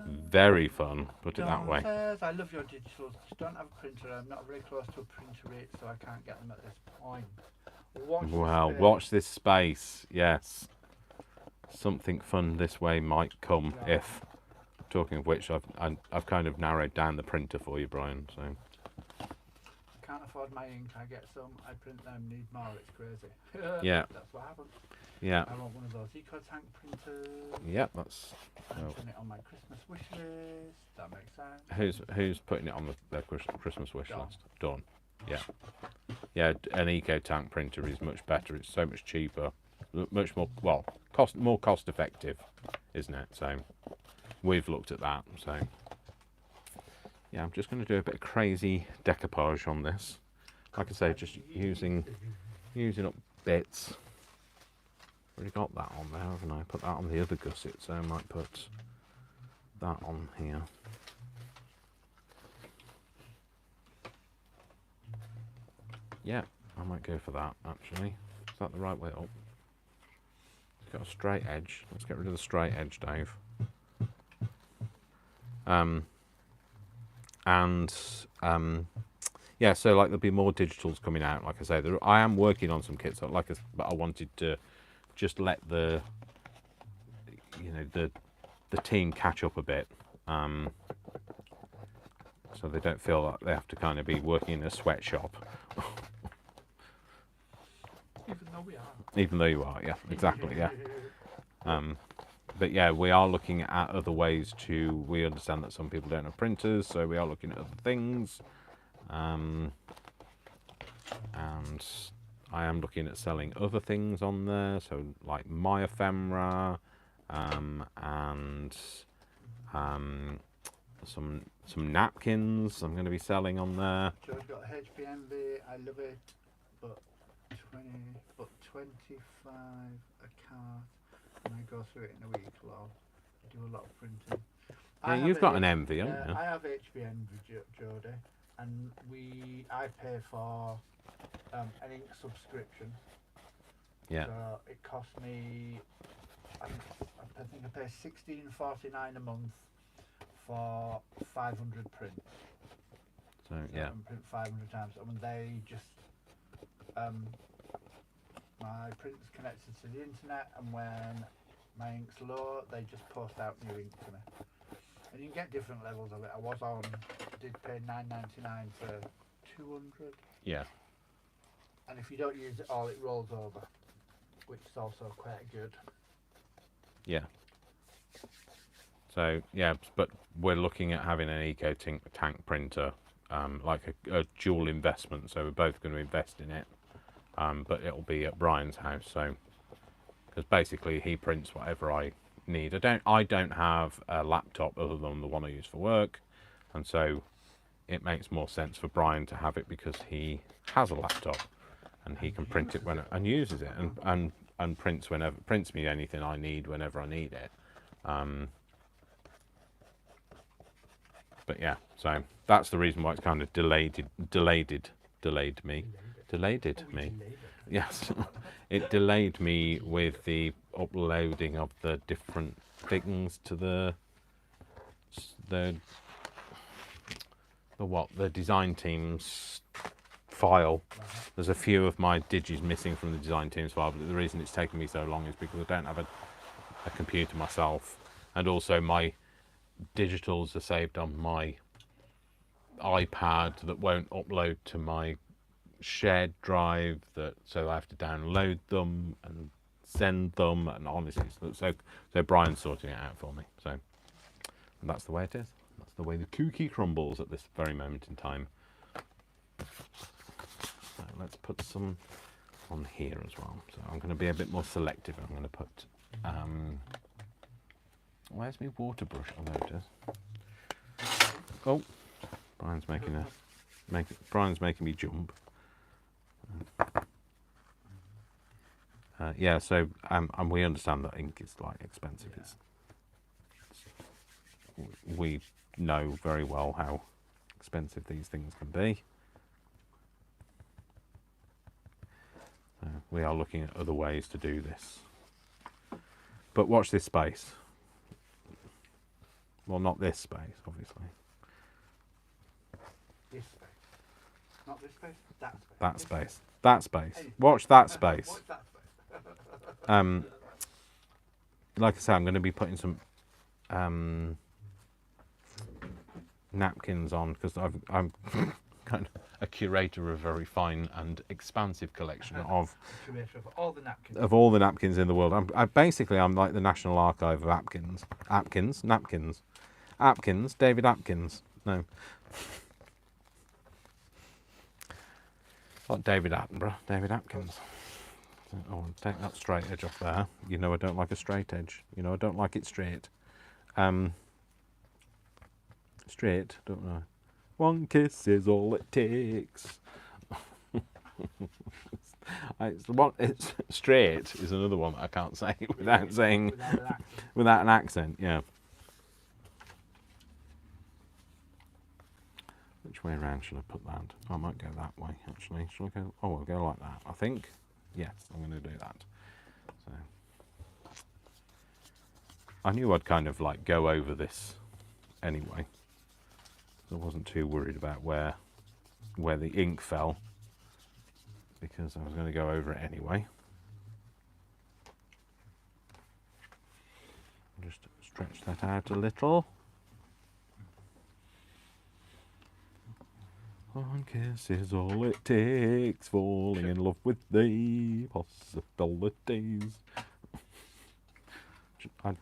Very fun, put it that way. Says, I love your digitals. Just don't have a printer. I'm not very close to a printer rate, so I can't get them at this point. Watch this space. Yes. Something fun this way might come. Right. If, talking of which, I've kind of narrowed down the printer for you, Brian. So. I can't afford my ink. I get some. I print them. Need more. It's crazy. Yeah. That's what happens. Yeah. I want one of those eco tank printers. Yeah, that's. I'm putting it on my Christmas wish list. That makes sense. Who's putting it on their Christmas wish list? Dawn. Yeah. Yeah, an eco tank printer is much better. It's so much cheaper, much more more cost effective, isn't it? So we've looked at that. So yeah, I'm just going to do a bit of crazy decoupage on this. Like I say, just using up bits. Already got that on there, haven't I? Put that on the other gusset, so I might put that on here. Yeah, I might go for that, actually. Is that the right way up? It's got a straight edge. Let's get rid of the straight edge, Dave. Yeah, so like there'll be more digitals coming out. Like I say, I am working on some kits, but I wanted to just let the team catch up a bit, so they don't feel like they have to kind of be working in a sweatshop. Even though we are. Even though you are, yeah, exactly, yeah. But yeah, we are looking at other ways we understand that some people don't have printers, so we are looking at other things. And I am looking at selling other things on there, so like my ephemera, and some napkins I'm going to be selling on there. Joe's got HPMV, I love it, but 25 a cart, and I go through it in a week. Lol. I do a lot of printing. Yeah, you've got an envy, haven't you? I have HPMV, Jody, and I pay for an ink subscription. Yeah. So it cost me, I think I pay $16.49 a month for 500 prints. So So yeah. I can print 500 times. I mean, they just my print's connected to the internet, and when my ink's low, they just post out new ink to me. And you can get different levels of it. I did pay $9.99 for 200. Yeah. And if you don't use it all, it rolls over, which is also quite good. Yeah. So yeah, but we're looking at having an eco tank printer, like a dual investment. So we're both going to invest in it, but it'll be at Brian's house. So because basically he prints whatever I need. I don't have a laptop other than the one I use for work, and so it makes more sense for Brian to have it because he has a laptop and he can print it when and uses it and prints me anything I need whenever I need it. But yeah, so that's the reason why it's kind of delayed me. Yes, it delayed me with the uploading of the different things to the design team's file. There's a few of my digis missing from the design team's file, but the reason it's taken me so long is because I don't have a computer myself, and also my digitals are saved on my iPad that won't upload to my shared drive, so I have to download them and send them, and honestly, so Brian's sorting it out for me. So that's the way it is. That's the way the cookie crumbles at this very moment in time. So let's put some on here as well. So I'm going to be a bit more selective. I'm going to put where's my water brush? Oh, there it is. Oh, Brian's making me jump. Yeah, so and we understand that ink is like expensive. We know very well how expensive these things can be. We are looking at other ways to do this. But watch this space. Well, not this space, obviously. This space. Not this space, that space. That space. That space. Watch that space. Watch that space. Like I say, I'm going to be putting some napkins on because I'm kind of a curator of a very fine and expansive collection of all the napkins. Of all the napkins in the world. I'm like the National Archive of napkins. David Apkins. No. Not David Attenborough, David Apkins. Oh, take that straight edge off there. You know I don't like a straight edge. You know I don't like it straight. Straight, don't I? One kiss is all it takes. It's straight is another one that I can't say without an accent. Yeah. Which way around should I put that? I might go that way actually. Shall I go? Oh, I'll go like that. I think. Yes, I'm going to do that. So I knew I'd kind of like go over this anyway. I wasn't too worried about where the ink fell because I was going to go over it anyway. Just stretch that out a little. One kiss is all it takes, falling in love with the possibilities.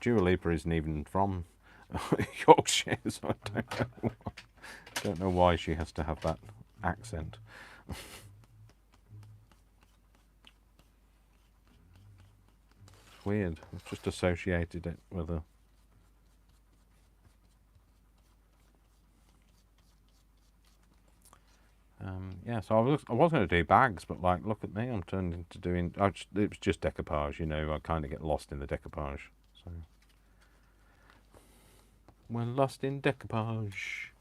Dua Lipa isn't even from Yorkshire, so I don't know why she has to have that accent. It's weird. I've just associated it with a... yeah, so I was going to do bags, but like, look at me, I'm turned into doing... it was just decoupage, you know, I kind of get lost in the decoupage. So we're lost in decoupage,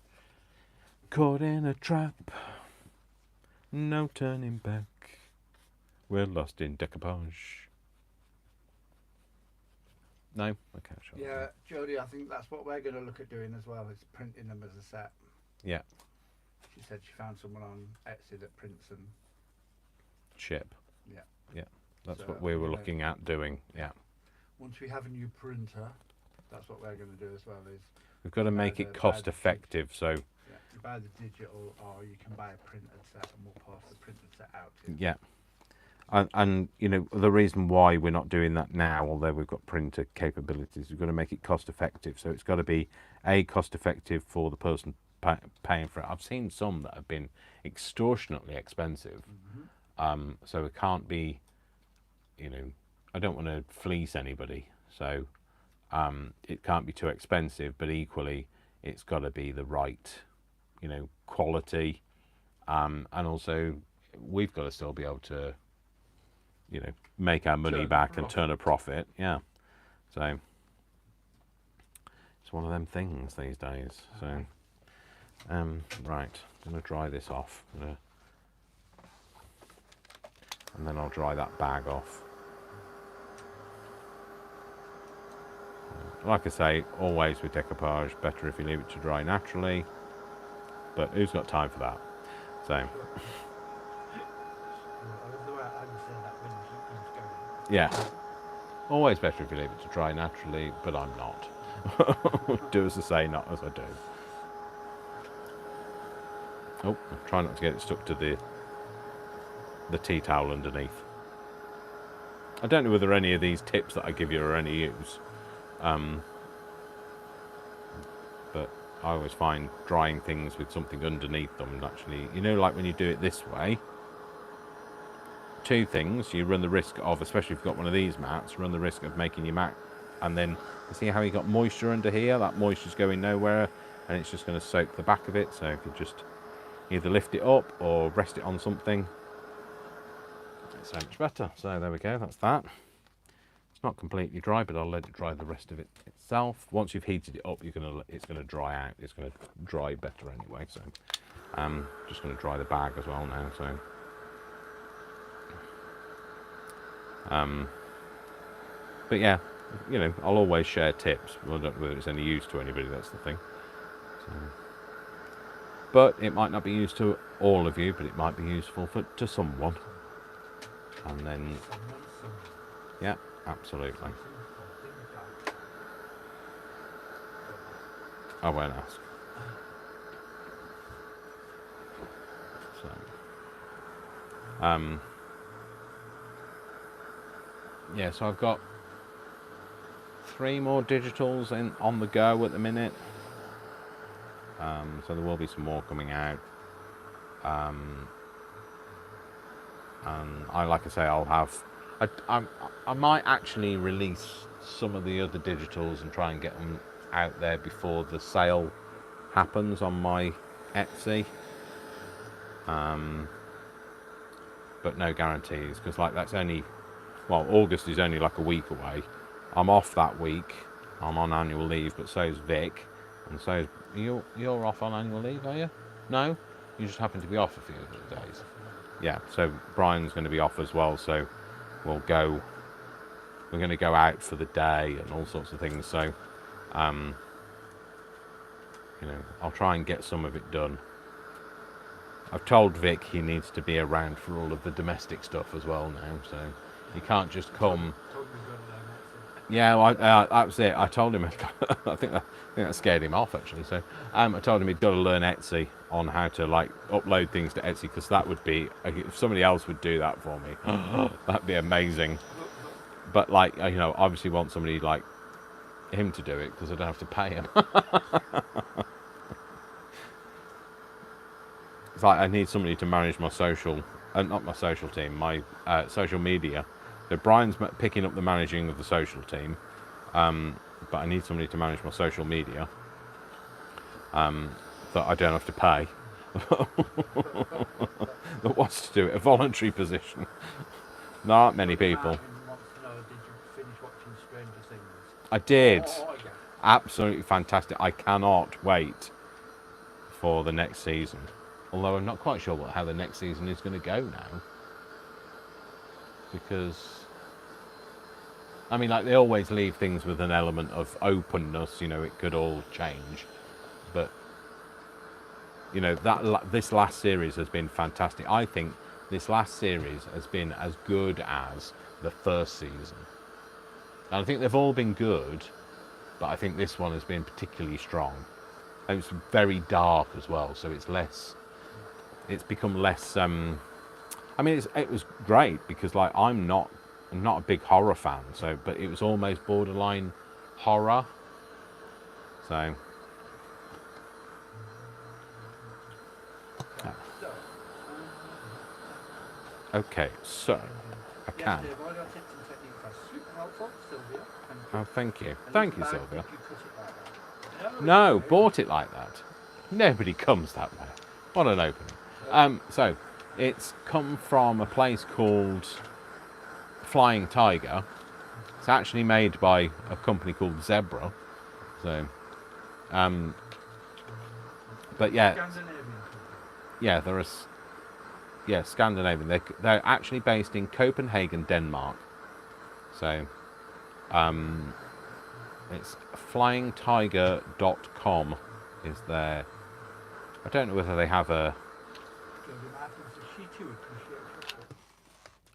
caught in a trap, no turning back. We're lost in decoupage. No? Okay, sure. Yeah, Jodie, I think that's what we're going to look at doing as well, is printing them as a set. Yeah. She said she found someone on Etsy that prints them. Ship. Yeah. Yeah. That's So, what we were you know, looking at doing. Yeah. once we have a new printer, that's what we're going to do as well. Is We've got to make it cost effective. So, yeah, you buy the digital, or you can buy a printed set, and we'll post the printed set out to you. yeah. And you know, the reason why we're not doing that now, although we've got printer capabilities, we've got to make it cost effective. So it's got to be cost effective for the person paying for it. I've seen some that have been extortionately expensive. So it can't be, you know, I don't want to fleece anybody. So it can't be too expensive, but equally it's got to be the right, you know, quality. And also we've got to still be able to, you know, make our money back and turn a profit. Yeah. So it's one of them things these days. So, right, I'm going to dry this off. And then I'll dry that bag off. Like I say, always with decoupage, better if you leave it to dry naturally. But who's got time for that? So, yeah. Always better if you leave it to dry naturally, but I'm not. Do as I say, not as I do. Oh, try not to get it stuck to the tea towel underneath. I don't know whether any of these tips that I give you are any use. But I always find drying things with something underneath them actually, you know, like when you do it this way, two things you run the risk of, especially if you've got one of these mats, run the risk of making your mat, and then you see how you got moisture under here, that moisture's going nowhere and it's just going to soak the back of it. So if you just either lift it up or rest it on something, it's so much better. So there we go, that's that. It's not completely dry, but I'll let it dry the rest of it itself. Once you've heated it up, it's going to dry out. It's going to dry better anyway. So just going to dry the bag as well now. So but yeah, you know, I'll always share tips. Well, I don't know whether it's any use to anybody, that's the thing. So, but it might not be used to all of you, but it might be useful to someone. And then, yeah, absolutely. I won't ask. So, yeah, so I've got 3 more digitals on the go at the minute. So there will be some more coming out. And like I say, I'll have. I might actually release some of the other digitals and try and get them out there before the sale happens on my Etsy. But no guarantees, because like that's only, well, August is only like a week away. I'm off that week. I'm on annual leave, but so's Vic, and so you're off on annual leave, are you? No, you just happen to be off a few of the days. Yeah, so Brian's going to be off as well, so we're going to go out for the day and all sorts of things. So, you know, I'll try and get some of it done. I've told Vic he needs to be around for all of the domestic stuff as well now, so he can't just come. Yeah, well, that was it. I told him. I think that scared him off actually. So I told him he'd got to learn Etsy on how to like upload things to Etsy, because that would be, if somebody else would do that for me, that'd be amazing. But like, you know, obviously want somebody like him to do it because I don't have to pay him. It's like I need somebody to manage my social, not my social team, my social media. So Brian's picking up the managing of the social team, but I need somebody to manage my social media that I don't have to pay. That wants to do it, a voluntary position. Not many people. I did. Absolutely fantastic. I cannot wait for the next season. Although I'm not quite sure how the next season is going to go now. Because I mean, like they always leave things with an element of openness. You know, it could all change, but you know this last series has been fantastic. I think this last series has been as good as the first season, and I think they've all been good, but I think this one has been particularly strong. And it's very dark as well, so it's less. It's become less. I mean, it was great because like I'm not a big horror fan, so but it was almost borderline horror. So So, okay, so I yes, can. Dave, all your tips and techniques are super helpful, Sylvia. Oh, thank you, And thank you, bag, Sylvia. did you cut it like that? No, it's bought it like that. Nobody comes that way. What an opening. So it's come from a place called Flying Tiger. It's actually made by a company called Zebra. So, but yeah, Scandinavian. yeah, yeah, Scandinavian. They're actually based in Copenhagen, Denmark. So, it's flyingtiger.com is their. I don't know whether they have a. Jodie Martin says she too appreciates it.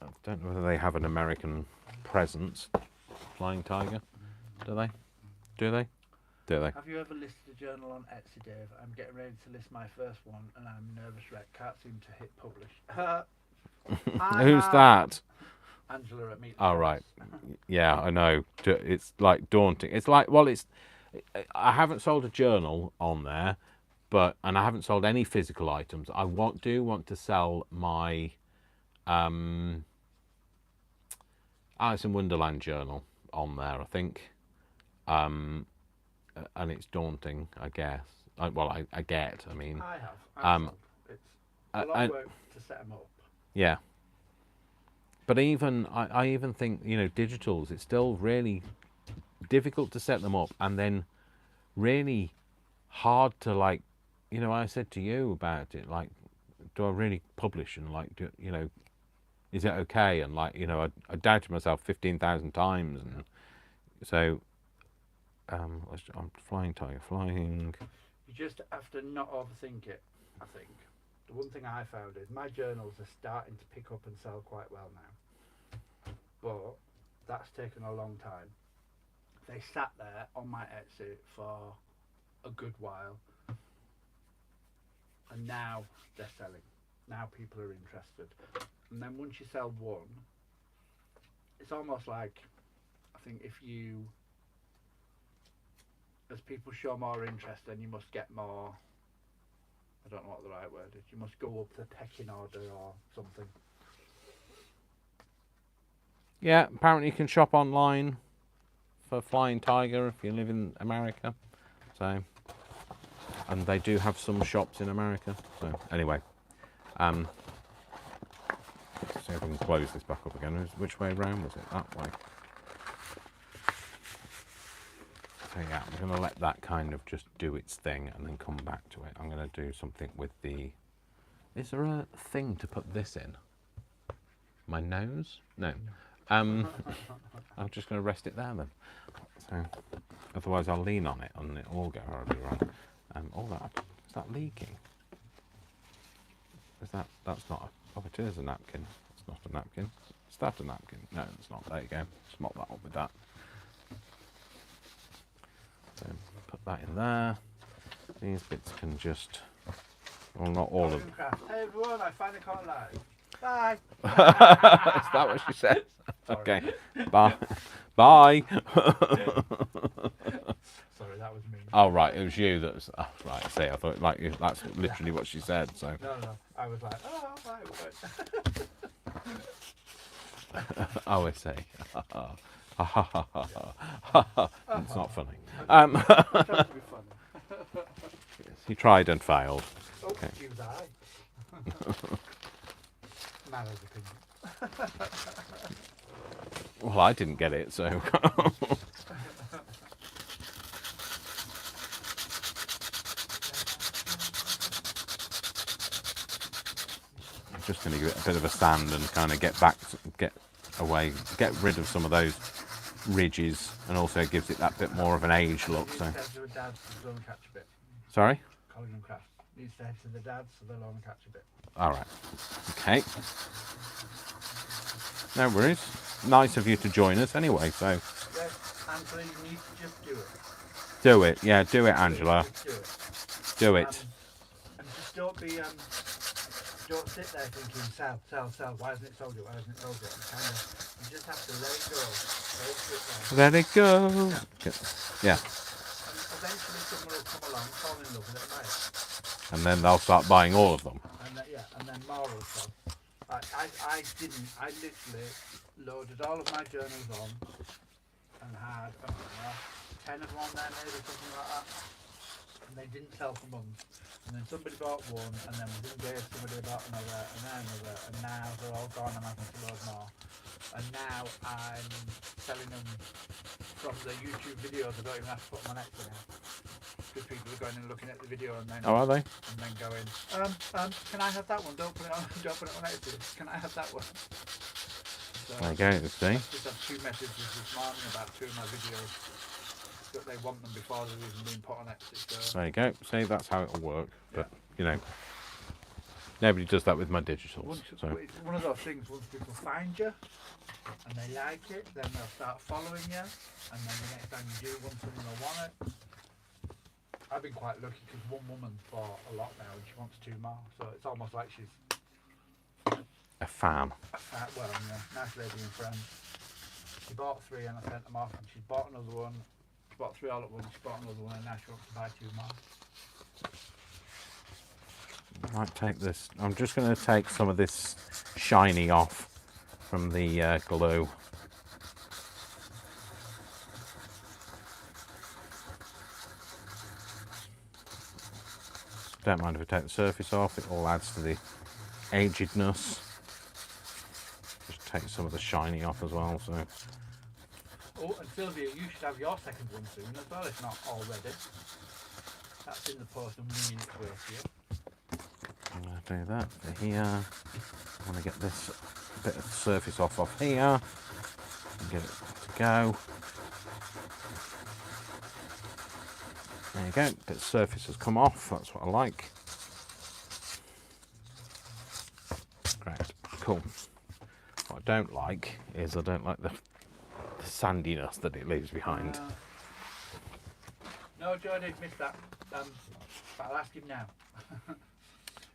I don't know whether they have an American presence. Flying Tiger, do they? Do they? Do they? Have you ever listed a journal on Etsy, Dave? I'm getting ready to list my first one, and I'm nervous wreck. Can't seem to hit publish. Who's that? Angela at Meet. Oh right, yeah, I know. It's like daunting. It's like I haven't sold a journal on there, and I haven't sold any physical items. I do want to sell my Alice in Wonderland journal on there. I think. And it's daunting, I guess. I get. I mean, I have. It's a lot of work to set them up. Yeah. But I even think digitals. It's still really difficult to set them up, and then really hard to I said to you about it. Like, do I really publish and is it okay? And I doubted myself 15,000 times, and so. I'm Flying Tiger, flying. You just have to not overthink it, I think. The one thing I found is my journals are starting to pick up and sell quite well now. But that's taken a long time. They sat there on my Etsy for a good while. And now they're selling. Now people are interested. And then once you sell one, it's almost like, I think as people show more interest, then you must get more. I don't know what the right word is. You must go up the pecking order or something. Yeah, apparently you can shop online for Flying Tiger if you live in America. So, and they do have some shops in America. So anyway, let's see if I can close this back up again. Which way around was it? That way. So yeah, I'm going to let that kind of just do its thing and then come back to it. I'm going to do something with the... Is there a thing to put this in? My nose? No. I'm just going to rest it there then. So, otherwise I'll lean on it and it'll all go horribly wrong. All that, is that leaking? That's not it is a napkin. It's not a napkin. Is that a napkin? No, it's not. There you go. Just mop that up with that. So put that in there. These bits can just, well, not all of them. Hey everyone, I finally caught live. Bye. Is that what she said? Okay. Bye. Bye. Sorry, that was me. Oh right, it was you that was. Oh, right, I see. I thought that's literally what she said. So. No. I was like, oh, right. Oh, I see. It's not funny. I'm trying to be funny. Yes, he tried and failed. Oh, Okay. use I. Manner's opinion. Well, I didn't get it, so. I'm just going to give it a bit of a sand and kind of get away, get rid of some of those ridges, and also gives it that bit more of an age look. So, Needs to head to the dads so they'll catch a bit. sorry. Colin and Craft needs to head to the dads so they'll only catch a bit. All right. Okay. No worries. Nice of you to join us anyway. So, Yeah, Angela, you need to just do it. do it. Yeah, do it, Angela. Just do it. Do it. And just don't be don't sit there thinking sell. Why hasn't it sold yet? Why hasn't it sold yet? You just have to let it go. Let it go. Yeah. And eventually someone will come along, fall in love with it, and buy it. And then they'll start buying all of them. And then more will sell. I literally loaded all of my journals on and had, I don't know, 10 of them on there maybe, something like that. And they didn't sell for months. And then somebody bought one, and then within days somebody bought another, and then another, and now they're all gone, I'm having to load more. And now I'm selling them from the YouTube videos. I don't even have to put them on Etsy now. Because people are going and looking at the video and then Oh, are they? and then going, can I have that one? Don't put it on Etsy. Can I have that one? So, There you go, see? I just had 2 messages this morning about 2 of my videos that they want them before they've even been put on Etsy. So. There you go. See, that's how it'll work. But, you know, nobody does that with my digitals. So. It's one of those things, once people find you and they like it, then they'll start following you, and then the next time you do one, someone will want it. I've been quite lucky because one woman bought a lot now and she wants 2 more, so it's almost like she's A fan. well, yeah, nice lady and friend. She bought 3 and I sent them off, and she bought another one. She bought 3 all at once, she bought another one, and now she wants to buy 2 more. I might take this. I'm just going to take some of this shiny off from the glue. Don't mind if I take the surface off, it all adds to the agedness. Just take some of the shiny off as well. So. Oh, and Sylvia, you should have your second one soon as well, if not already. That's in the post and winging its way to you. I'm going to do that for here. I want to get this bit of surface off here and get it to go. There you go, bit of surface has come off, that's what I like. Great, cool. What I don't like is I don't like the sandiness that it leaves behind. No, Jody, missed that. But I'll ask him now.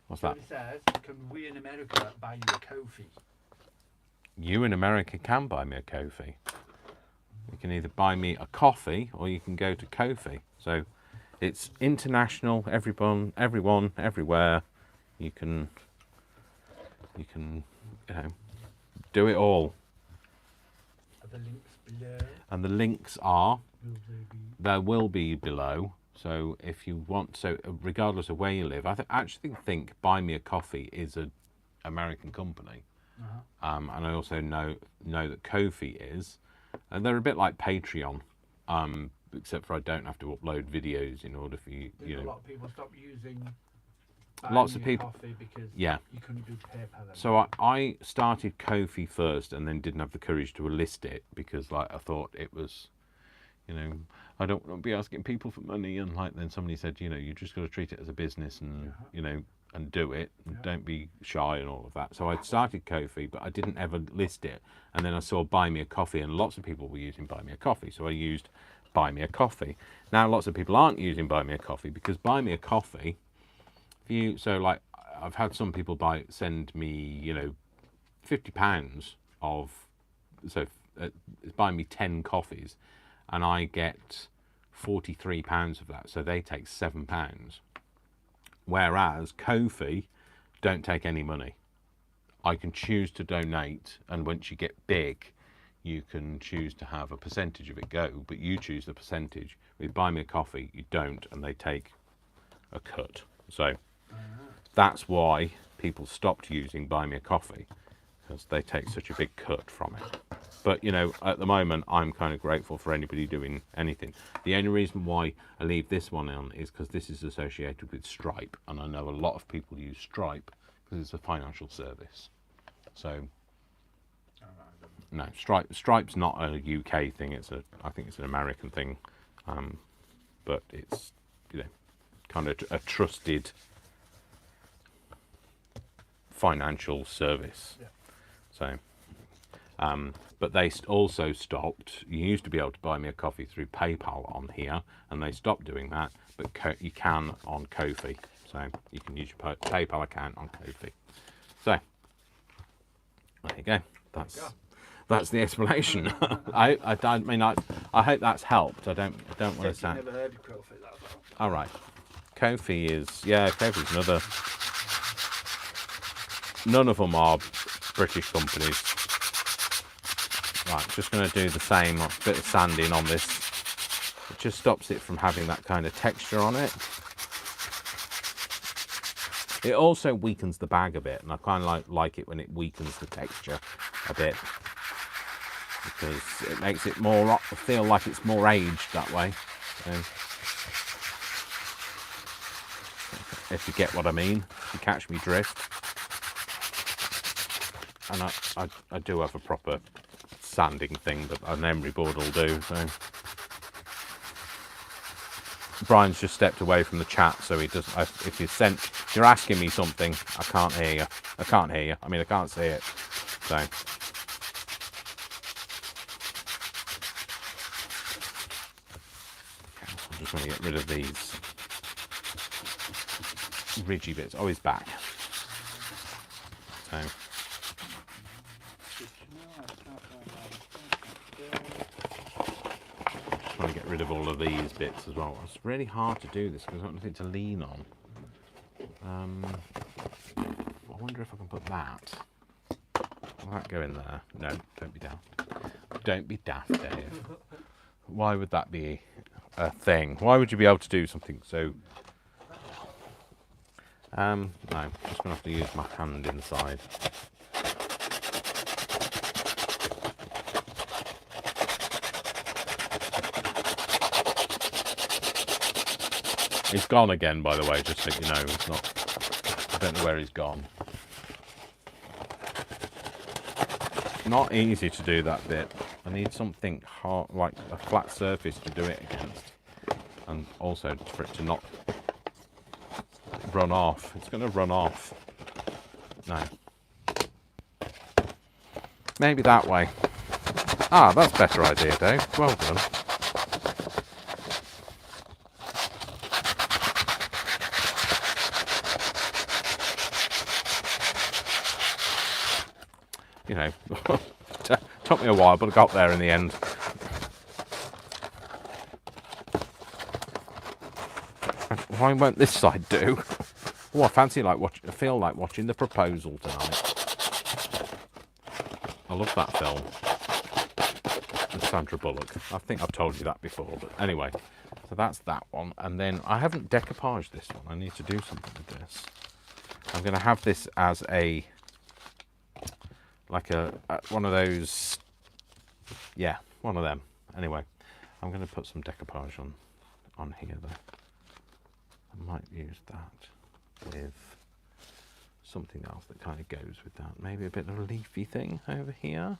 What's that? Jody says, can we in America buy you a Ko-fi? You in America can buy me a Ko-fi. You can either buy me a coffee or you can go to Ko-fi. So it's international, everyone, everywhere. You can do it all. Are the links below? And the links are, there will be below. So if you want, so regardless of where you live, I actually think Buy Me a Coffee is an American company. And I also know that Ko-fi is, and they're a bit like Patreon, except for I don't have to upload videos in order for you. A lot of people stop using lots of people Coffee because yeah. you couldn't do PayPal. So I started Ko-fi first, and then didn't have the courage to list it because like I thought it was, I don't want to be asking people for money, and like then somebody said, you just got to treat it as a business and and do it, and don't be shy and all of that. So I started Ko-fi, but I didn't ever list it. And then I saw Buy Me a Coffee, and lots of people were using Buy Me a Coffee, so I used Buy Me a Coffee. Now lots of people aren't using Buy Me a Coffee because Buy Me a Coffee, so like I've had some people send me £50 of, so buy me 10 coffees, and I get £43 of that, so they take £7. Whereas Ko-fi don't take any money. I can choose to donate, and once you get big, you can choose to have a percentage of it go, but you choose the percentage. With Buy Me a Coffee, you don't, and they take a cut. So that's why people stopped using Buy Me a Coffee, because they take such a big cut from it. But at the moment, I'm kind of grateful for anybody doing anything. The only reason why I leave this one on is because this is associated with Stripe, and I know a lot of people use Stripe because it's a financial service. So no, Stripe's not a UK thing. I think it's an American thing, but it's, you know, kind of a trusted financial service. Yeah. So, but they also stopped. You used to be able to buy me a coffee through PayPal on here, and they stopped doing that. But you can on Ko-fi, so you can use your PayPal account on Ko-fi. So there you go. That's the explanation. I mean, I hope that's helped. I don't want to sound. Never heard of Ko-fi, that's all. All right. Ko-fi is Ko-fi's another. None of them are British companies. Right, just going to do the same bit of sanding on this. It just stops it from having that kind of texture on it. It also weakens the bag a bit, and I kind of like it when it weakens the texture a bit, because it makes it more feel like it's more aged that way. So, if you get what I mean, if you catch me drift. And I do have a proper sanding thing that an emery board will do. So Brian's just stepped away from the chat, so he doesn't. If you're asking me something, I can't hear you. I can't hear you. I mean, I can't see it. So I'm just going to get rid of these ridgy bits. Oh, he's back. So. Trying to get rid of all of these bits as well. It's really hard to do this because I've got nothing to lean on. I wonder if I can put that. Will that go in there? No, don't be daft. Don't be daft, Dave. Why would that be a thing? Why would you be able to do something so... no, I'm just going to have to use my hand inside. He's gone again, by the way, just so you know. It's not. I don't know where he's gone. Not easy to do that bit. I need something hard, like a flat surface to do it against, and also for it to not run off. It's going to run off. No. Maybe that way. Ah, that's a better idea, Dave. Well done. You know, took me a while, but I got there in the end. Why won't this side do? Oh, I feel like watching The Proposal tonight. I love that film. And Sandra Bullock. I think I've told you that before, but anyway. So that's that one. And then I haven't decoupaged this one. I need to do something with this. I'm going to have this as a... like one of those, yeah, one of them. Anyway, I'm going to put some decoupage on here though. I might use that with something else that kind of goes with that. Maybe a bit of a leafy thing over here.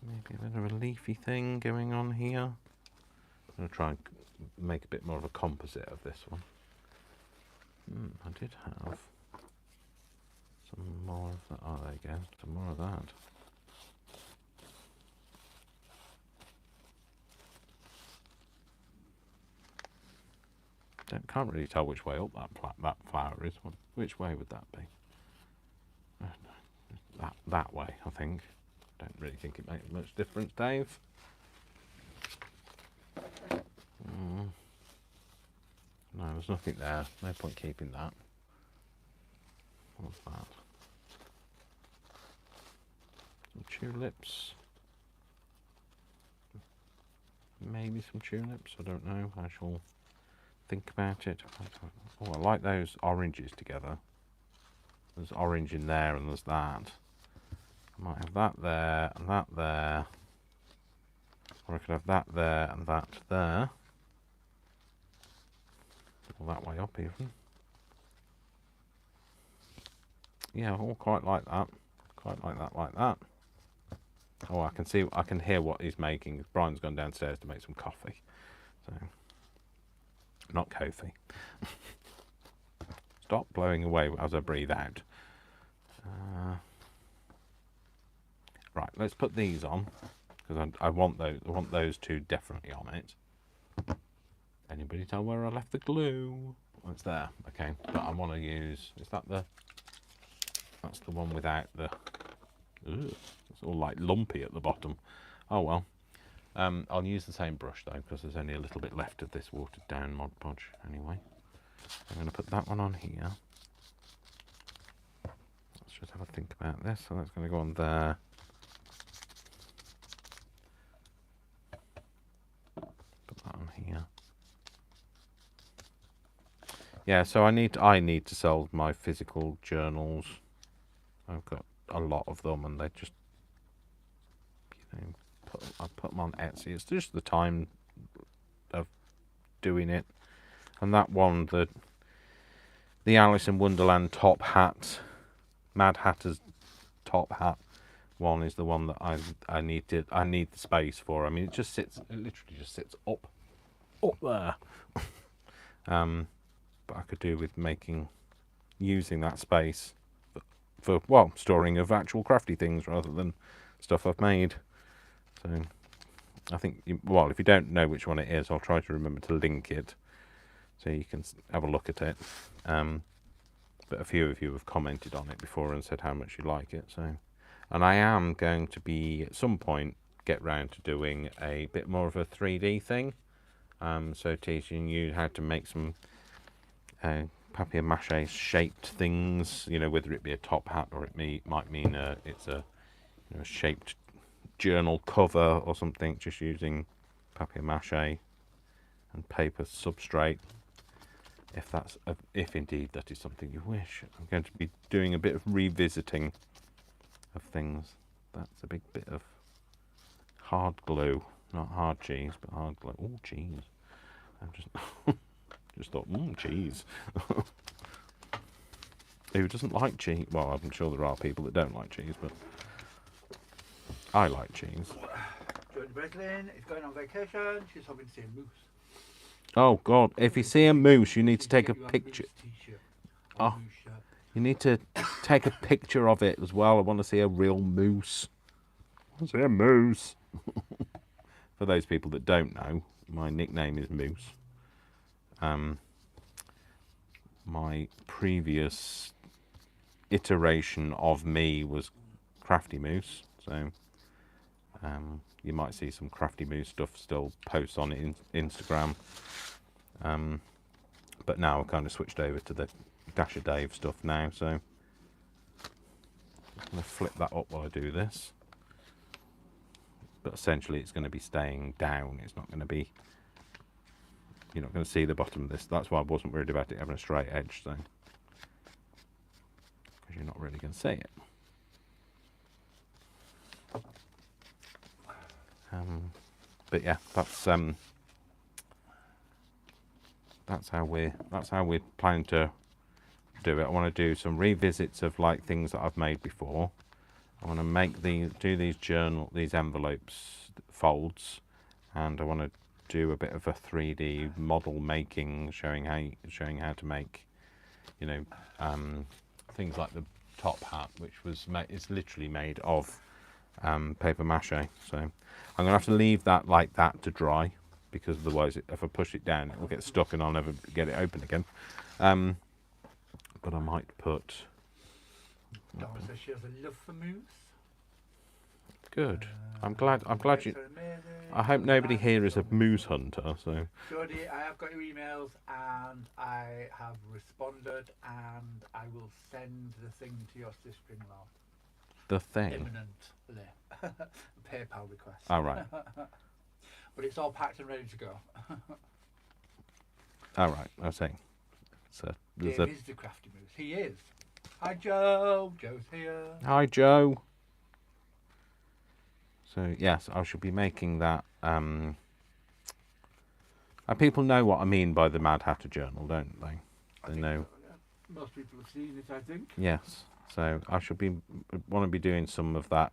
Maybe a bit of a leafy thing going on here. I'm going to try and make a bit more of a composite of this one. I did have some more of that. Oh, there you go. Some more of that. Can't really tell which way up that flower is. Which way would that be? That way, I think. Don't really think it makes much difference, Dave. No, there's nothing there. No point keeping that. What's that? Some tulips. Maybe some tulips. I don't know. I shall think about it. Oh, I like those oranges together. There's orange in there and there's that. I might have that there and that there. Or I could have that there and that there. Or that way up even. Yeah, all quite like that. Quite like that, like that. Oh, I can hear what he's making. Brian's gone downstairs to make some coffee. So, not Kofi. Stop blowing away as I breathe out. Right, let's put these on because I want those. I want those two definitely on it. Anybody tell where I left the glue? Oh, it's there. Okay, but I want to use. Is that the? That's the one without the. Ugh, it's all like lumpy at the bottom. Oh well. I'll use the same brush though because there's only a little bit left of this watered down Mod Podge anyway. I'm going to put that one on here. Let's just have a think about this. So that's going to go on there. Put that on here. Yeah, so I need to sell my physical journals. I've got a lot of them, and they just, you know, I put them on Etsy. It's just the time of doing it. And that one, the Alice in Wonderland top hat, Mad Hatter's top hat one is the one that I need the space for. I mean, it literally just sits up there. But I could do with using that space for storing of actual crafty things rather than stuff I've made. So I think, if you don't know which one it is, I'll try to remember to link it so you can have a look at it. But a few of you have commented on it before and said how much you like it. So, and I am going to be at some point get round to doing a bit more of a 3D thing. So teaching you how to make some papier-mâché shaped things, whether it be a top hat or it might mean it's a shaped journal cover or something, just using papier-mâché and paper substrate. If indeed that is something you wish, I'm going to be doing a bit of revisiting of things. That's a big bit of hard glue, not hard cheese, but hard glue. Oh, cheese! I'm just thought, cheese. Who doesn't like cheese? Well, I'm sure there are people that don't like cheese, but I like cheese. Joined Breslin is going on vacation. She's hoping to see a moose. Oh God! If you see a moose, you need to take a picture. Oh, you need to take a picture of it as well. I want to see a real moose. I want to see a moose. For those people that don't know, my nickname is Moose. My previous iteration of me was Crafty Moose, so you might see some Crafty Moose stuff still post on Instagram. But now I've kind of switched over to the Dasher Dave stuff now, so I'm going to flip that up while I do this. But essentially it's going to be staying down. It's not going to be, you're not going to see the bottom of this. That's why I wasn't worried about it having a straight edge, so, because you're not really going to see it. But yeah, that's how we're planning to do it. I want to do some revisits of like things that I've made before. I want to do these envelopes folds, and I want to do a bit of a 3D model making, showing how to make, things like the top hat, which it's literally made of paper mache. So I'm gonna have to leave that like that to dry, because otherwise if I push it down it will get stuck and I'll never get it open again. But I might put. Dawn says she has a love for moose. Good. I'm glad you. I hope nobody here is a moose hunter. So. Jodie, I have got your emails and I have responded, and I will send the thing to your sister-in-law. The thing. Imminently. PayPal request. Oh, right. But it's all packed and ready to go. All right. I see. So Dave is the crafty moose. He is. Hi, Joe. Joe's here. Hi, Joe. So yes, I shall be making that. People know what I mean by the Mad Hatter Journal, don't they? They know. So, Most people have seen it, I think. Yes. So I should want to be doing some of that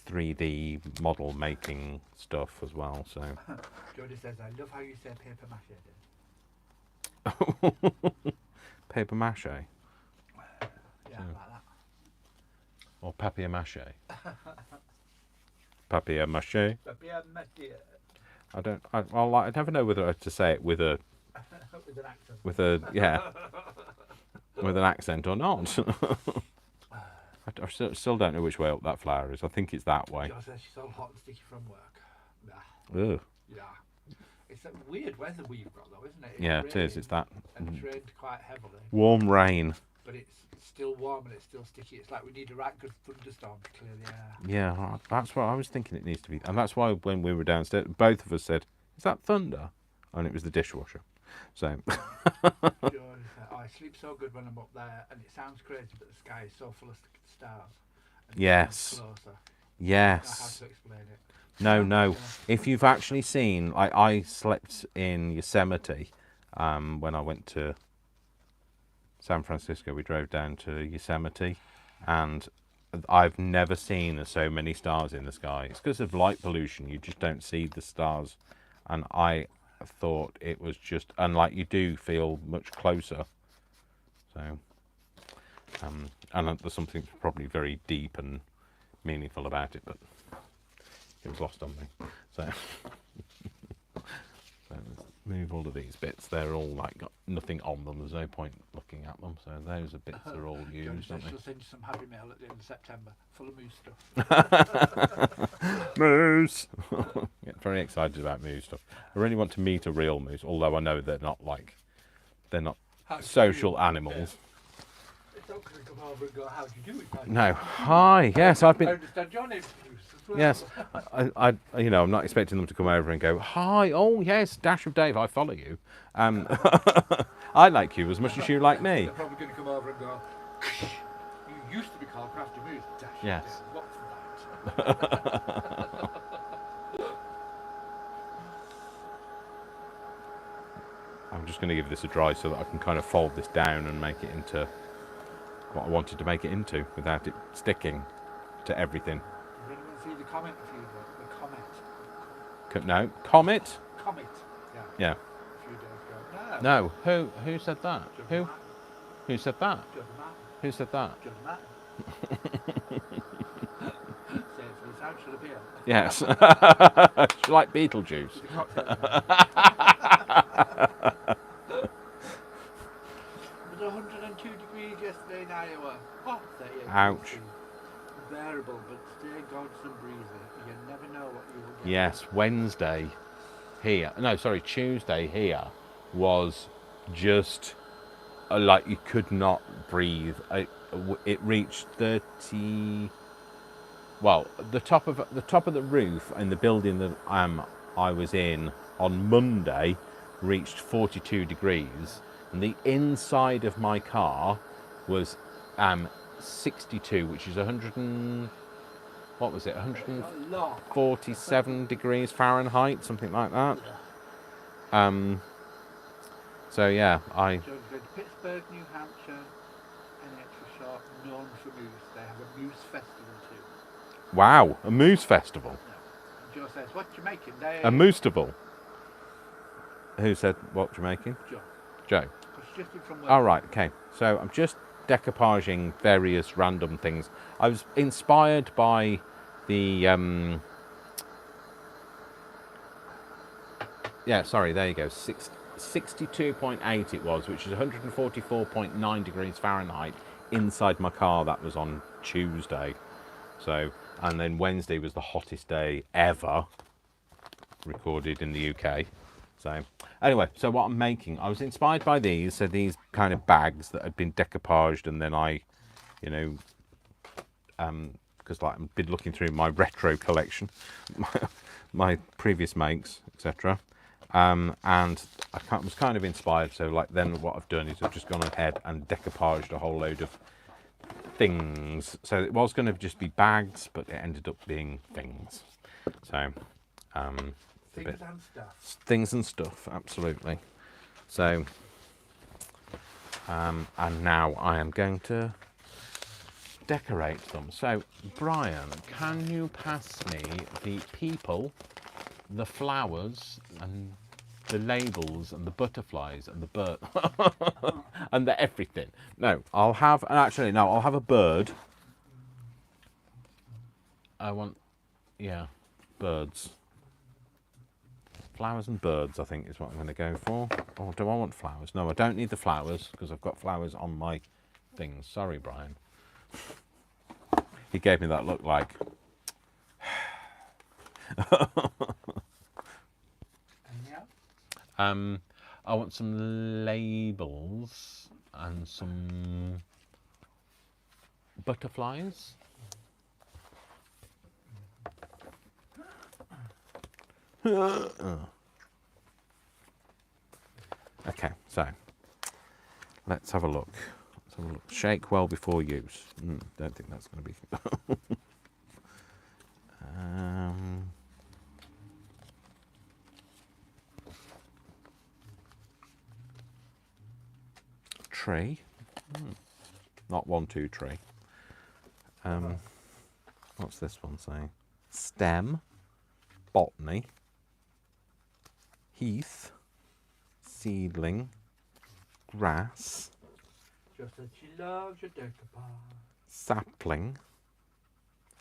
3D model making stuff as well. So Jody says, I love how you say paper mache. paper mache Yeah, like that. or papier mache. Papier mache. Papier mache. I never know whether to say it with a With an accent. with an accent or not. I still don't know which way up that flower is. I think it's that way. Jo says she's all hot and sticky from work. Ugh. Yeah. It's that weird weather we've got though, isn't it? Yeah, it is. It's that And it's rained quite heavily. warm rain. But it's still warm and it's still sticky. It's like we need a right good thunderstorm to clear the air. Yeah, that's what I was thinking it needs to be. And that's why when we were downstairs, both of us said, is that thunder? And it was the dishwasher. So. I sleep so good when I'm up there, and it sounds crazy, but the sky is so full of stars. And Yes. closer. Yes. I don't know how to explain it. No. Yeah. If you've actually seen, like I slept in Yosemite when I went to San Francisco. We drove down to Yosemite, and I've never seen so many stars in the sky. It's because of light pollution. You just don't see the stars, and I thought it was just, and like you do feel much closer. So, and there's something probably very deep and meaningful about it, but it was lost on me. So, let's move all of these bits. They're all like got nothing on them. There's no point looking at them. So those are bits are all used, aren't She'll send you some happy mail at the end of September, full of moose stuff. they? Moose. Get very excited about moose stuff. I really want to meet a real moose, although I know they're not social animals. It's not going to come over and go, how do you do it? No. Hi. Yes, I've I been. understand your name's Moose as well. Yes, I I'm not expecting them to come over and go, hi, oh yes, Dash of Dave, I follow you. I like you as much as you like me. They're probably going to come over and go, you used to be called Crafty Moose. Dash of Yes. Dave, what's that? I'm just going to give this a dry so that I can kind of fold this down and make it into what I wanted to make it into without it sticking to everything. Did anyone see the comment a few days? The comment. No, Comet? Comet. Yeah. Yeah. A few days ago. No, who said that? Joe Who said that? Martin. Who said that? Joe Martin. Say it for the sound shall appear. Yes. Like Beetlejuice. The cocktail. It was 102 degrees yesterday in Iowa. Oh, 38. Ouch. Bearable, but stay gods and breezy. You never know what you will get. Yes, Wednesday here. No, sorry, Tuesday here was just like you could not breathe. It reached 30. Well, the top of the roof in the building that I was in on Monday reached 42 degrees, and the inside of my car was 62, which is 100 and what was it? 147 degrees Fahrenheit, something like that. So yeah, Jones going to Pittsburgh, New Hampshire, an extra short, known for moose. They have a moose festival too. Wow, a moose festival. And Joe says, what you making? They A moose-table. Who said what you're making? Joe. Joe. Because she's just from work. All right, okay. So I'm just decoupaging various random things. I was inspired by the yeah, sorry, there you go. 62.8 it was, which is 144.9 degrees Fahrenheit inside my car. That was on Tuesday. So, and then Wednesday was the hottest day ever recorded in the UK. So, anyway, so what I'm making, I was inspired by these. So these kind of bags that had been decoupaged, and then I, because like I've been looking through my retro collection, my previous makes, etc. And I was kind of inspired. So like then what I've done is I've just gone ahead and decoupaged a whole load of things. So it was going to just be bags, but it ended up being things. So Things and stuff. things and stuff, absolutely. So And now I am going to decorate them. So, Brian, can you pass me the people, the flowers, and the labels, and the butterflies, and the bird, and the everything? No, I'll have, actually, no, I'll have a bird. I want, yeah, birds. Flowers and birds, I think, is what I'm going to go for. Or do I want flowers? No, I don't need the flowers, because I've got flowers on my things. Sorry, Brian. He gave me that look like... I want some labels and some butterflies. Okay, so let's have a look. Let's have a look. Shake well before use. Don't think that's going to be... Tree. Not 1, 2, tree. What's this one saying? Stem. Botany. Heath. Seedling. Grass. Just that she loves your decoupage. Sapling.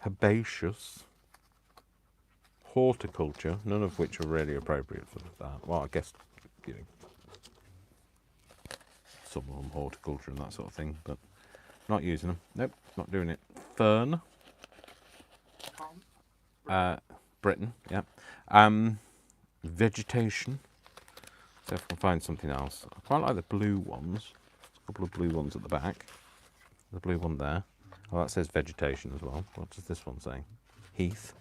Herbaceous. Horticulture, none of which are really appropriate for that. Well, I guess, you know, some of them horticulture and that sort of thing, but not using them. Nope, not doing it. Fern. Britain, yeah. Vegetation. So if I can find something else. I quite like the blue ones. There's a couple of blue ones at the back. The blue one there. Oh, that says vegetation as well. What does this one say? Heath.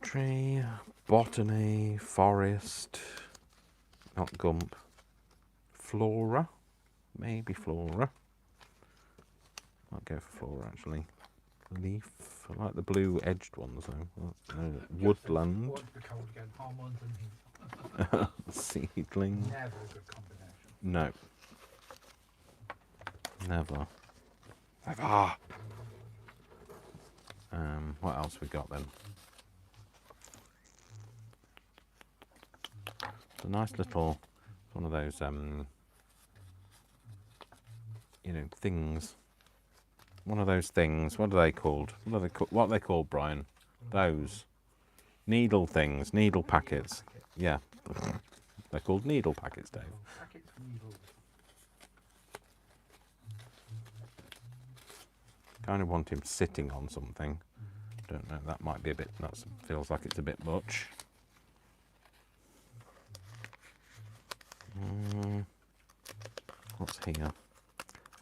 Tree, botany, forest, not gump, flora, maybe flora. Might go for flora actually. Leaf, I like the blue edged ones though. Woodland. Seedling. Never a good combination. No. Never. Never. What else we got then? It's a nice little, one of those, you know, things. One of those things. What are they called? What are they called, Brian? Those needle things, needle packets. Yeah, they're called needle packets, Dave. Packets of needles. Kind of want him sitting on something. Don't know. That might be a bit. That feels like it's a bit much. What's here?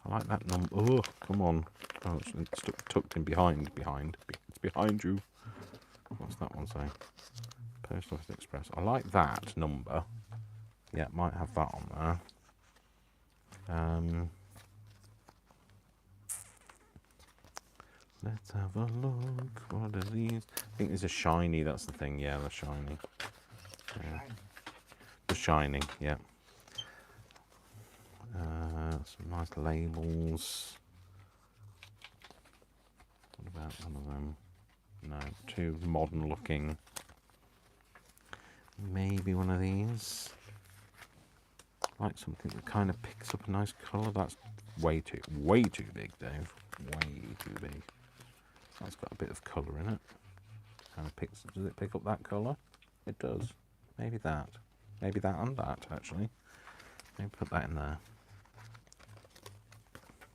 I like that number. Oh, come on. Oh, it's tucked in behind. It's behind you. What's that one say? Post Office Express. I like that number. Yeah, might have that on there. Let's have a look. What are these? I think these are shiny. That's the thing. Yeah, they're shiny. Yeah. The shining. Yeah. Some nice labels. What about one of them? No, too modern looking. Maybe one of these. Like something that kind of picks up a nice colour. That's way too big, Dave. Way too big. That's got a bit of colour in it. Kind of picks. Does it pick up that colour? It does. Maybe that. Maybe that and that actually. Maybe put that in there.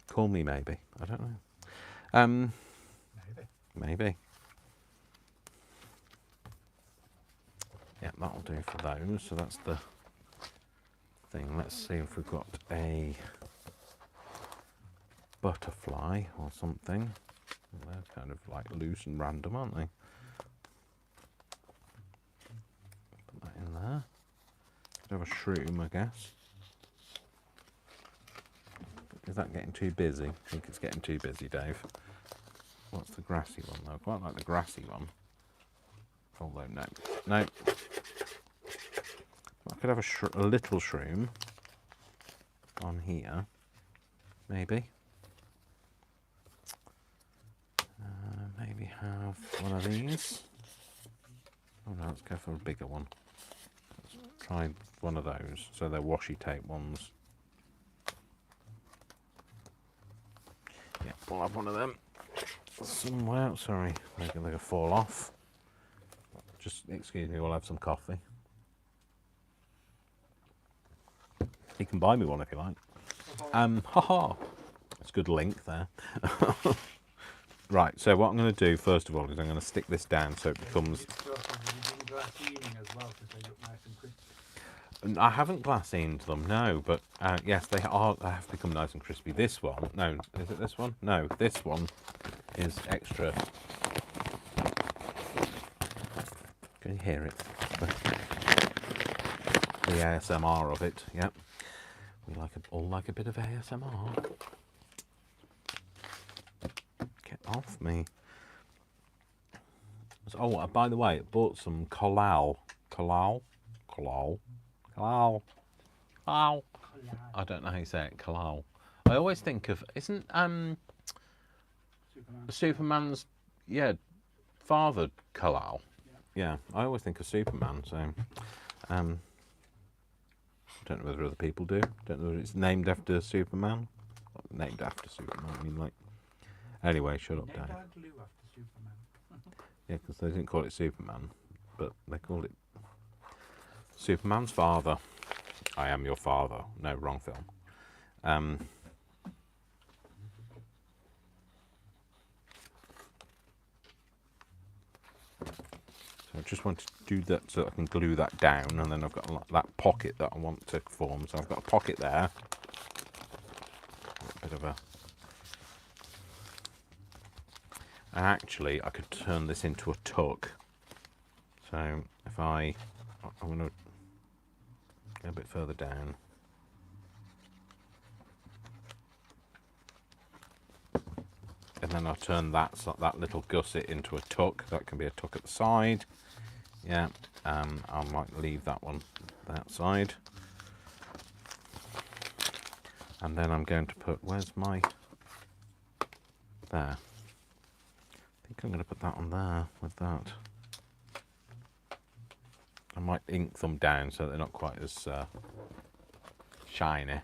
Call me maybe. I don't know. Maybe. Yeah, that'll do for those. So that's the thing. Let's see if we've got a butterfly or something. They're kind of like loose and random, aren't they? Put that in there. Could have a shroom, I guess. Is that getting too busy? I think it's getting too busy, Dave. What's the grassy one though? I quite like the grassy one. Although no. I could have a little shroom on here, maybe. Maybe have one of these. Oh no, let's go for a bigger one. Let's try one of those. So they're washi tape ones. Yeah, we'll have one of them somewhere. Sorry, they're going to fall off. Just excuse me, we'll have some coffee. You can buy me one if you like. Haha. It's a good link there. Right, so what I'm going to do first of all is I'm going to stick this down so it becomes... I haven't glassine them, no, but yes, they have become nice and crispy. This one, no, is it this one? No, this one is extra. Can you hear it? The ASMR of it, yep. We all like a bit of ASMR. Get off me. Oh, by the way, I bought some collal. I don't know how you say it. Collal. I always think of, isn't Superman's father Kal-El? Yeah, I always think of Superman. So I don't know whether other people do. Don't know whether it's named after Superman. Not named after Superman. I mean, like. Anyway, shut up, Dad. Yeah, because they didn't call it Superman, but they called it Superman's father. I am your father. No, wrong film. So I just want to do that so I can glue that down, and then I've got that pocket that I want to form. So I've got a pocket there. A bit of a... And actually, I could turn this into a tuck. So if I'm going to go a bit further down. And then I'll turn that little gusset into a tuck. That can be a tuck at the side. Yeah, I might leave that one that side. And then I'm going to put, where's my, there. I think I'm going to put that on there with that. I might ink them down so they're not quite as shiny.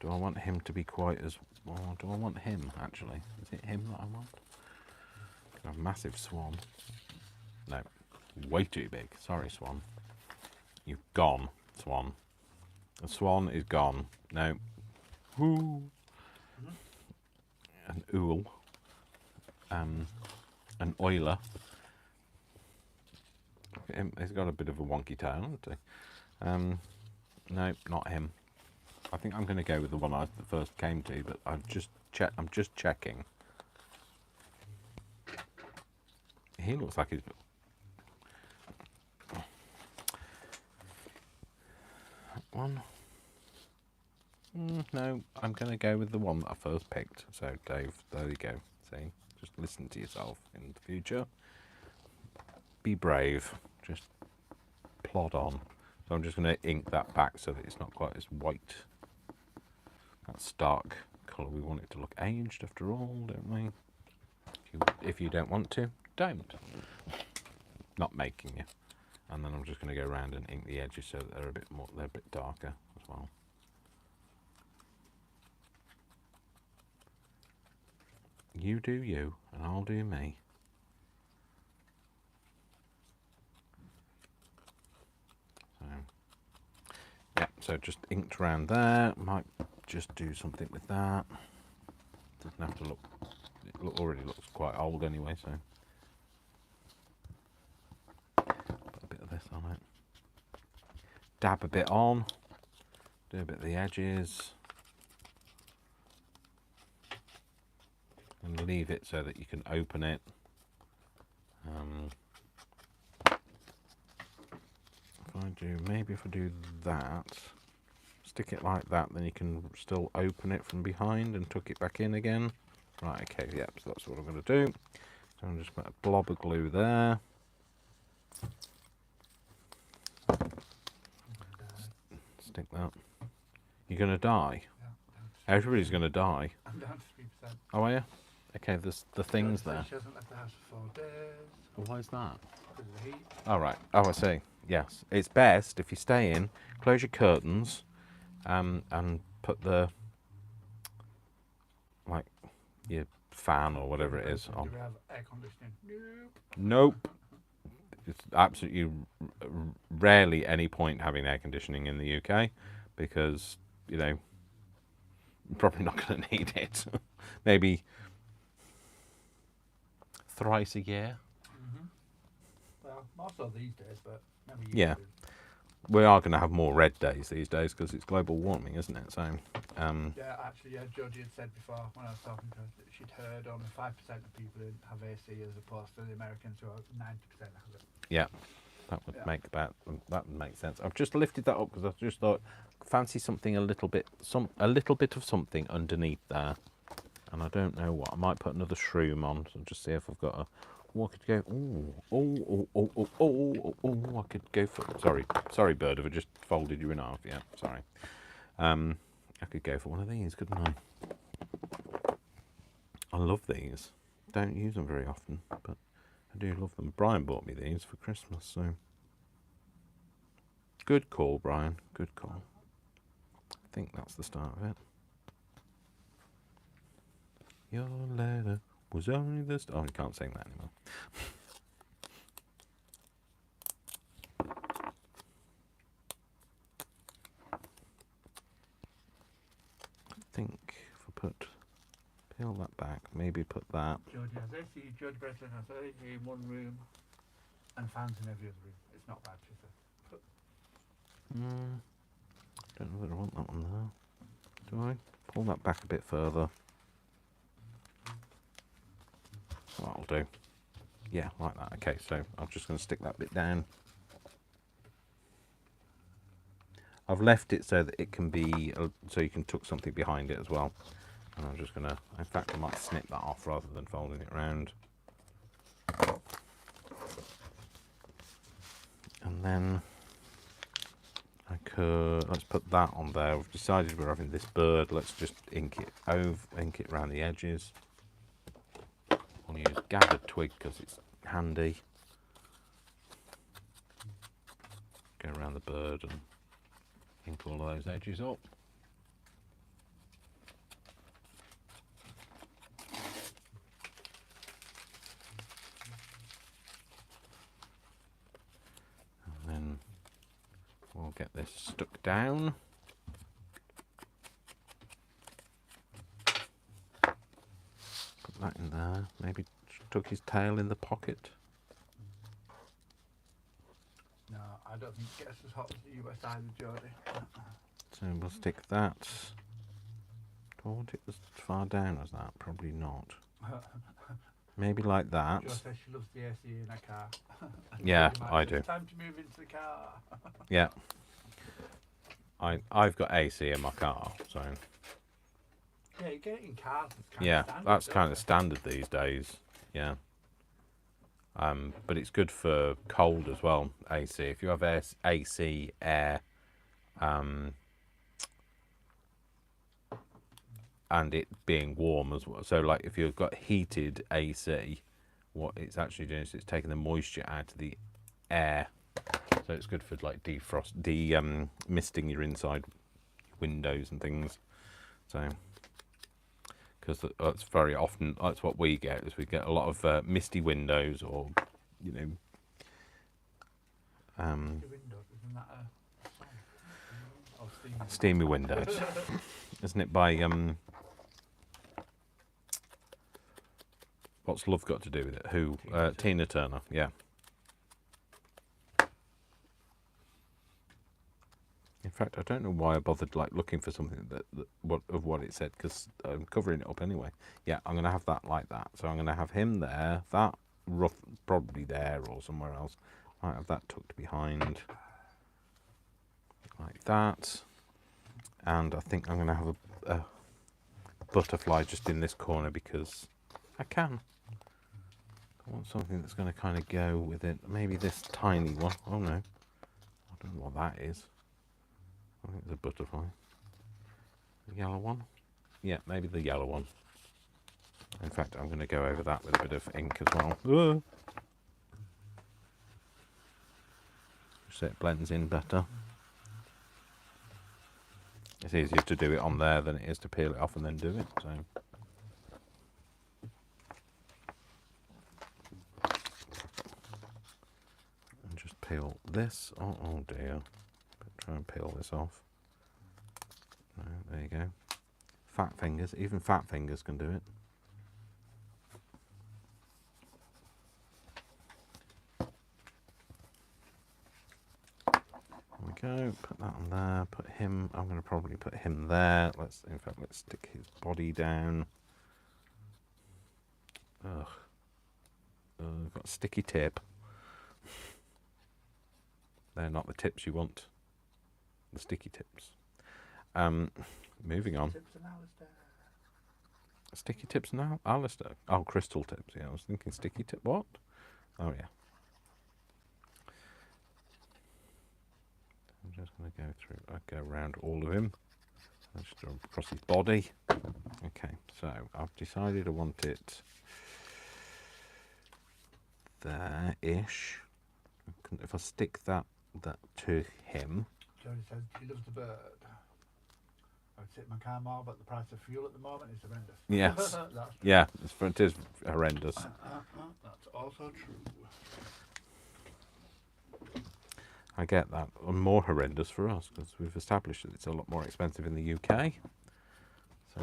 Do I want him to be quite as, or do I want him actually? Is it him that I want? A massive swan. No, way too big. Sorry, swan. You've gone, swan. The swan is gone. No. Woo. An owl. An oiler. He's got a bit of a wonky tail, hasn't he? No, not him. I think I'm going to go with the one I first came to, but I'm just checking. He looks like he's... One. No, I'm going to go with the one that I first picked. So, Dave, there you go. See? Just listen to yourself in the future. Be brave. Just plod on. So I'm just going to ink that back so that it's not quite as white. That stark colour. We want it to look aged after all, don't we? If you don't want to, don't. Not making you. And then I'm just going to go around and ink the edges so that they're a bit darker as well. You do you, and I'll do me. So, yeah, so just inked around there. Might just do something with that. Doesn't have to look. It already looks quite old anyway, so put a bit of this on it. Dab a bit on. Do a bit of the edges. And leave it so that you can open it. If I do that, stick it like that, then you can still open it from behind and tuck it back in again. Right, okay, yep, so that's what I'm going to do. So I'm just going to put a blob of glue there. stick that. You're going to die. Yeah, Everybody's going to die. I'm down to 3%. Oh, are you? Okay, there's the things Georgie there. says she hasn't left the house for 4 days Well, why is that? because of the heat. All right. Oh, I see. Yes. It's best if you stay in, close your curtains, and put the, like, your fan or whatever it is Do on. we have air conditioning? Nope. Nope. It's absolutely rarely any point having air conditioning in the UK because, you know, you're probably not going to need it. Maybe thrice a year. Well, more so these days, but never used Yeah. to. We are going to have more red days these days because it's global warming, isn't it? So, Yeah, actually, yeah, Georgie had said before when I was talking to her that she'd heard only 5% of people didn't have AC as opposed to the Americans who are 90% have it. yeah, that would make sense. I've just lifted that up because I just thought, fancy something a little bit of something underneath there, and I don't know what. I might put another shroom on, so just see if I've got a. Oh, I could go. I could go for. Sorry, bird. If I just folded you in half. Yeah, sorry. I could go for one of these, couldn't I? I love these. Don't use them very often, but I do love them. Brian bought me these for Christmas, so good call, Brian. Good call. I think that's the start of it. Your letter was only the start. Oh, you can't sing that anymore. I think if I peel that back, maybe put that. Georgie has AC, George Breslin has AC in one room and fans in every other room. It's not bad, she said. Don't know whether I want that one there. Do I? Pull that back a bit further. That'll do. Yeah, like that. Okay, so I'm just going to stick that bit down. I've left it so that it can be, so you can tuck something behind it as well. And I'm just going to, in fact, I might snip that off rather than folding it round. And then I could, let's put that on there. We've decided we're having this bird. Let's just ink it around the edges. I'll use gathered twig because it's handy. Go around the bird and ink all of those edges up. And then we'll get this stuck down. Put that in there. Maybe tuck his tail in the pocket. No, I don't think it gets as hot as the US either, Geordie. So we'll stick that. Do I want it as far down as that? Probably not. Maybe like that. Jo says she loves the AC in her car. Yeah, I Says, do. It's time to move into the car. Yeah. I've got AC in my car, so Yeah, you get it in cars. It's kind yeah, of standard, that's don't kind it? of standard these days. Yeah. But it's good for cold as well. AC. If you have AC air, and it being warm as well. So like if you've got heated AC, what it's actually doing is it's taking the moisture out of the air. So it's good for like misting your inside windows and things. So because that's very often that's what we get is we get a lot of misty windows or you know The windows, isn't that a song? Oh, steamy windows, isn't it? By what's love got to do with it? Who? Tina Turner. Yeah. In fact, I don't know why I bothered like looking for something what it said because I'm covering it up anyway. Yeah, I'm gonna have that like that. So I'm gonna have him there, that rough probably there or somewhere else. Might have that tucked behind like that, and I think I'm gonna have a butterfly just in this corner because I can. I want something that's gonna kind of go with it. Maybe this tiny one. Oh no, I don't know what that is. I think it's a butterfly. The yellow one? Yeah, maybe the yellow one. In fact, I'm going to go over that with a bit of ink as well. So it blends in better. It's easier to do it on there than it is to peel it off and then do it. So. And just peel this. Oh dear. Try and peel this off. No, there you go. Fat fingers. Even fat fingers can do it. There we go. Put that on there. Put him. I'm going to probably put him there. In fact, let's stick his body down. Ugh. Got a sticky tip. They're not the tips you want. The sticky tips. Moving on. Sticky tips now? Alistair. Oh, crystal tips. Yeah, I was thinking sticky tip. What? Oh, yeah. I'm just going to go through. I go around all of him. Just across his body. Okay, so I've decided I want it there-ish. If I stick that to him. Jody says he loves the bird. I'd sit in my car more, but the price of fuel at the moment is horrendous. Yes. Yeah, it is horrendous. That's also true. I get that. And more horrendous for us because we've established that it's a lot more expensive in the UK. So,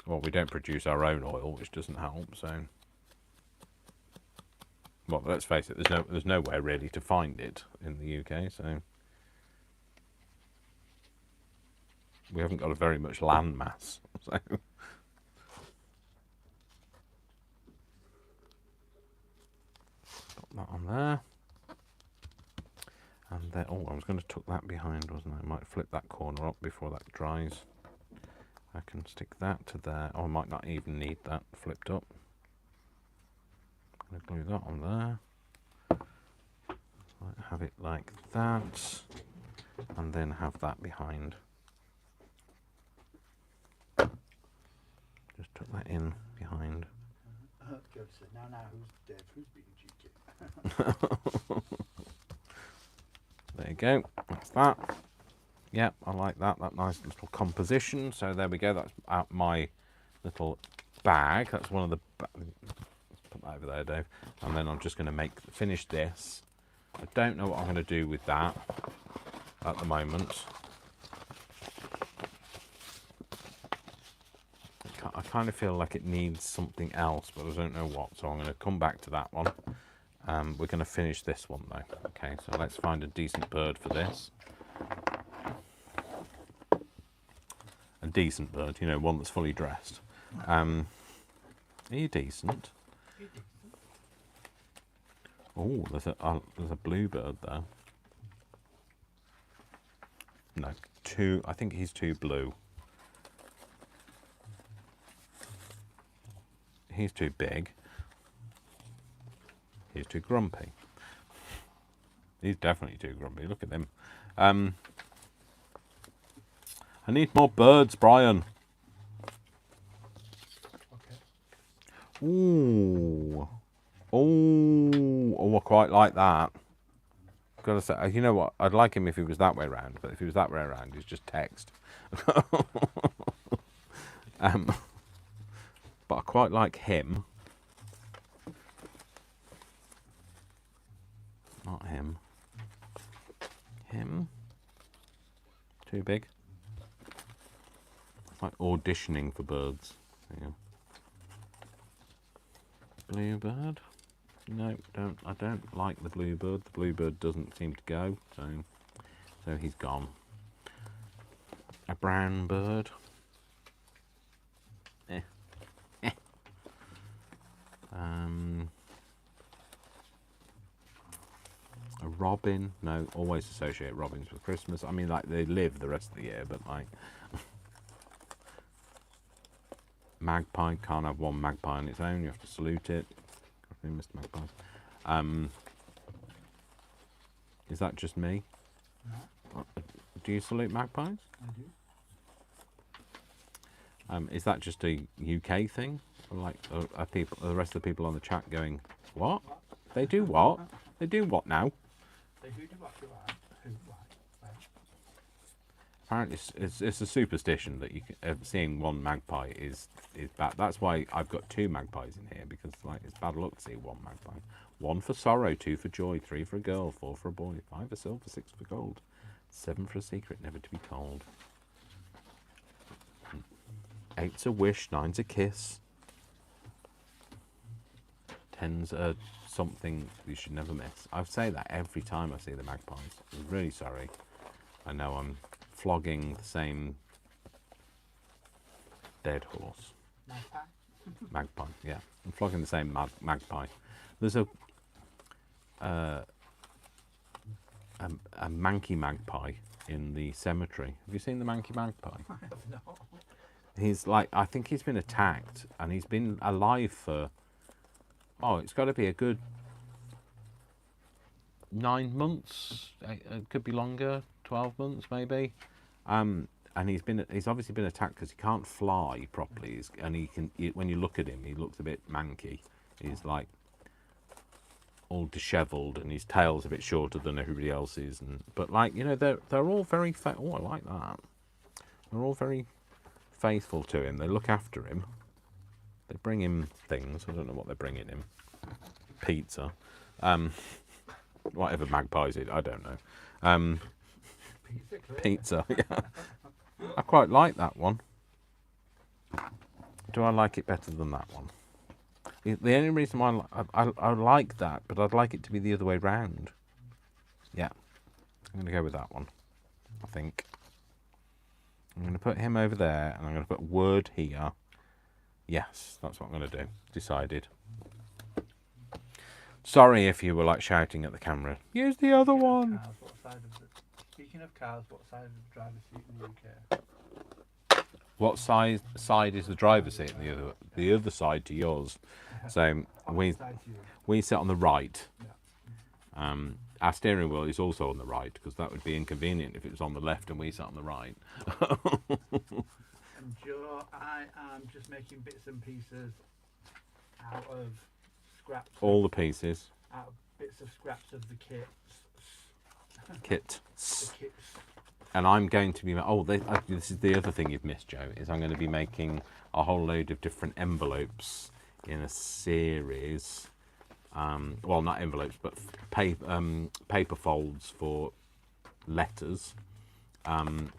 well, we don't produce our own oil, which doesn't help. So, well, let's face it. There's nowhere really to find it in the UK. So, we haven't got a very much land mass. So. Put that on there. And then, oh, I was going to tuck that behind, wasn't I? I might flip that corner up before that dries. I can stick that to there. Oh, I might not even need that flipped up. I'm going to glue that on there. Have it like that. And then have that behind. Just tuck that in behind. Good. So now who's Dave? Who's being cheeky? There you go. That's that. Yeah, I like that. That nice little composition. So there we go. That's out my little bag. That's one of the. Let's put that over there, Dave. And then I'm just going to finish this. I don't know what I'm going to do with that at the moment. I kind of feel like it needs something else, but I don't know what. So I'm going to come back to that one. We're going to finish this one though. Okay, so let's find a decent bird for this. A decent bird, you know, one that's fully dressed. Are you decent? Oh, there's a bluebird there. No, I think he's too blue. He's too big. He's too grumpy. He's definitely too grumpy. Look at him. I need more birds, Brian. Okay. Ooh. Oh, I quite like that. Gotta say, you know what? I'd like him if he was that way around, but if he was that way around, he's just text. But I quite like him. Not him. Him. Too big. It's like auditioning for birds. There you go. Bluebird. No, I don't like the bluebird. The bluebird doesn't seem to go, so he's gone. A brown bird. A robin. No, always associate robins with Christmas. I mean, like, they live the rest of the year, but like magpie, can't have one magpie on its own. You have to salute it. Mr. Magpies. Is that just me? No. Do you salute magpies? I do. Is that just a UK thing? Or like, are the rest of the people on the chat going, what? What? They do what? They do what now? They who do what do I? Who why? Where? Apparently, it's a superstition that you seeing one magpie is bad. That's why I've got 2 magpies in here, because like it's bad luck to see one magpie. 1 for sorrow, 2 for joy, 3 for a girl, 4 for a boy, 5 for silver, 6 for gold, 7 for a secret never to be told. 8's a wish, 9's a kiss. 10's a something you should never miss. I say that every time I see the magpies. I'm really sorry. I know I'm flogging the same dead horse. Magpie? Magpie, yeah. I'm flogging the same magpie. There's a manky magpie in the cemetery. Have you seen the manky magpie? I have not. He's like, I think he's been attacked, and he's been alive for, it's got to be a good 9 months. It could be longer, 12 months maybe. And he's obviously been attacked because he can't fly properly, and when you look at him, he looks a bit manky. He's like all dishevelled, and his tail's a bit shorter than everybody else's. But like, they're all very I like that. They're all very faithful to him. They look after him. They bring him things. I don't know what they're bringing him. Pizza. Whatever magpies eat, I don't know. Pizza. Yeah. I quite like that one. Do I like it better than that one? The only reason why I like that, but I'd like it to be the other way round. Yeah. I'm going to go with that one, I think. I'm going to put him over there, and I'm going to put Word here. Yes, that's what I'm going to do. Decided. Sorry if you were like shouting at the camera. Use the other one. Speaking of cars, what side of the driver's seat in the UK? What side is the driver's seat? The other side to yours. So we sit on the right. Yeah. Our steering wheel is also on the right, because that would be inconvenient if it was on the left and we sat on the right. And Joe, I am just making bits and pieces out of scraps. All the pieces. Out of bits of scraps of the kit. Kits. The kits. And I'm going to be... this is the other thing you've missed, Joe, is I'm going to be making a whole load of different envelopes in a series. Well, not envelopes, but paper folds for letters. And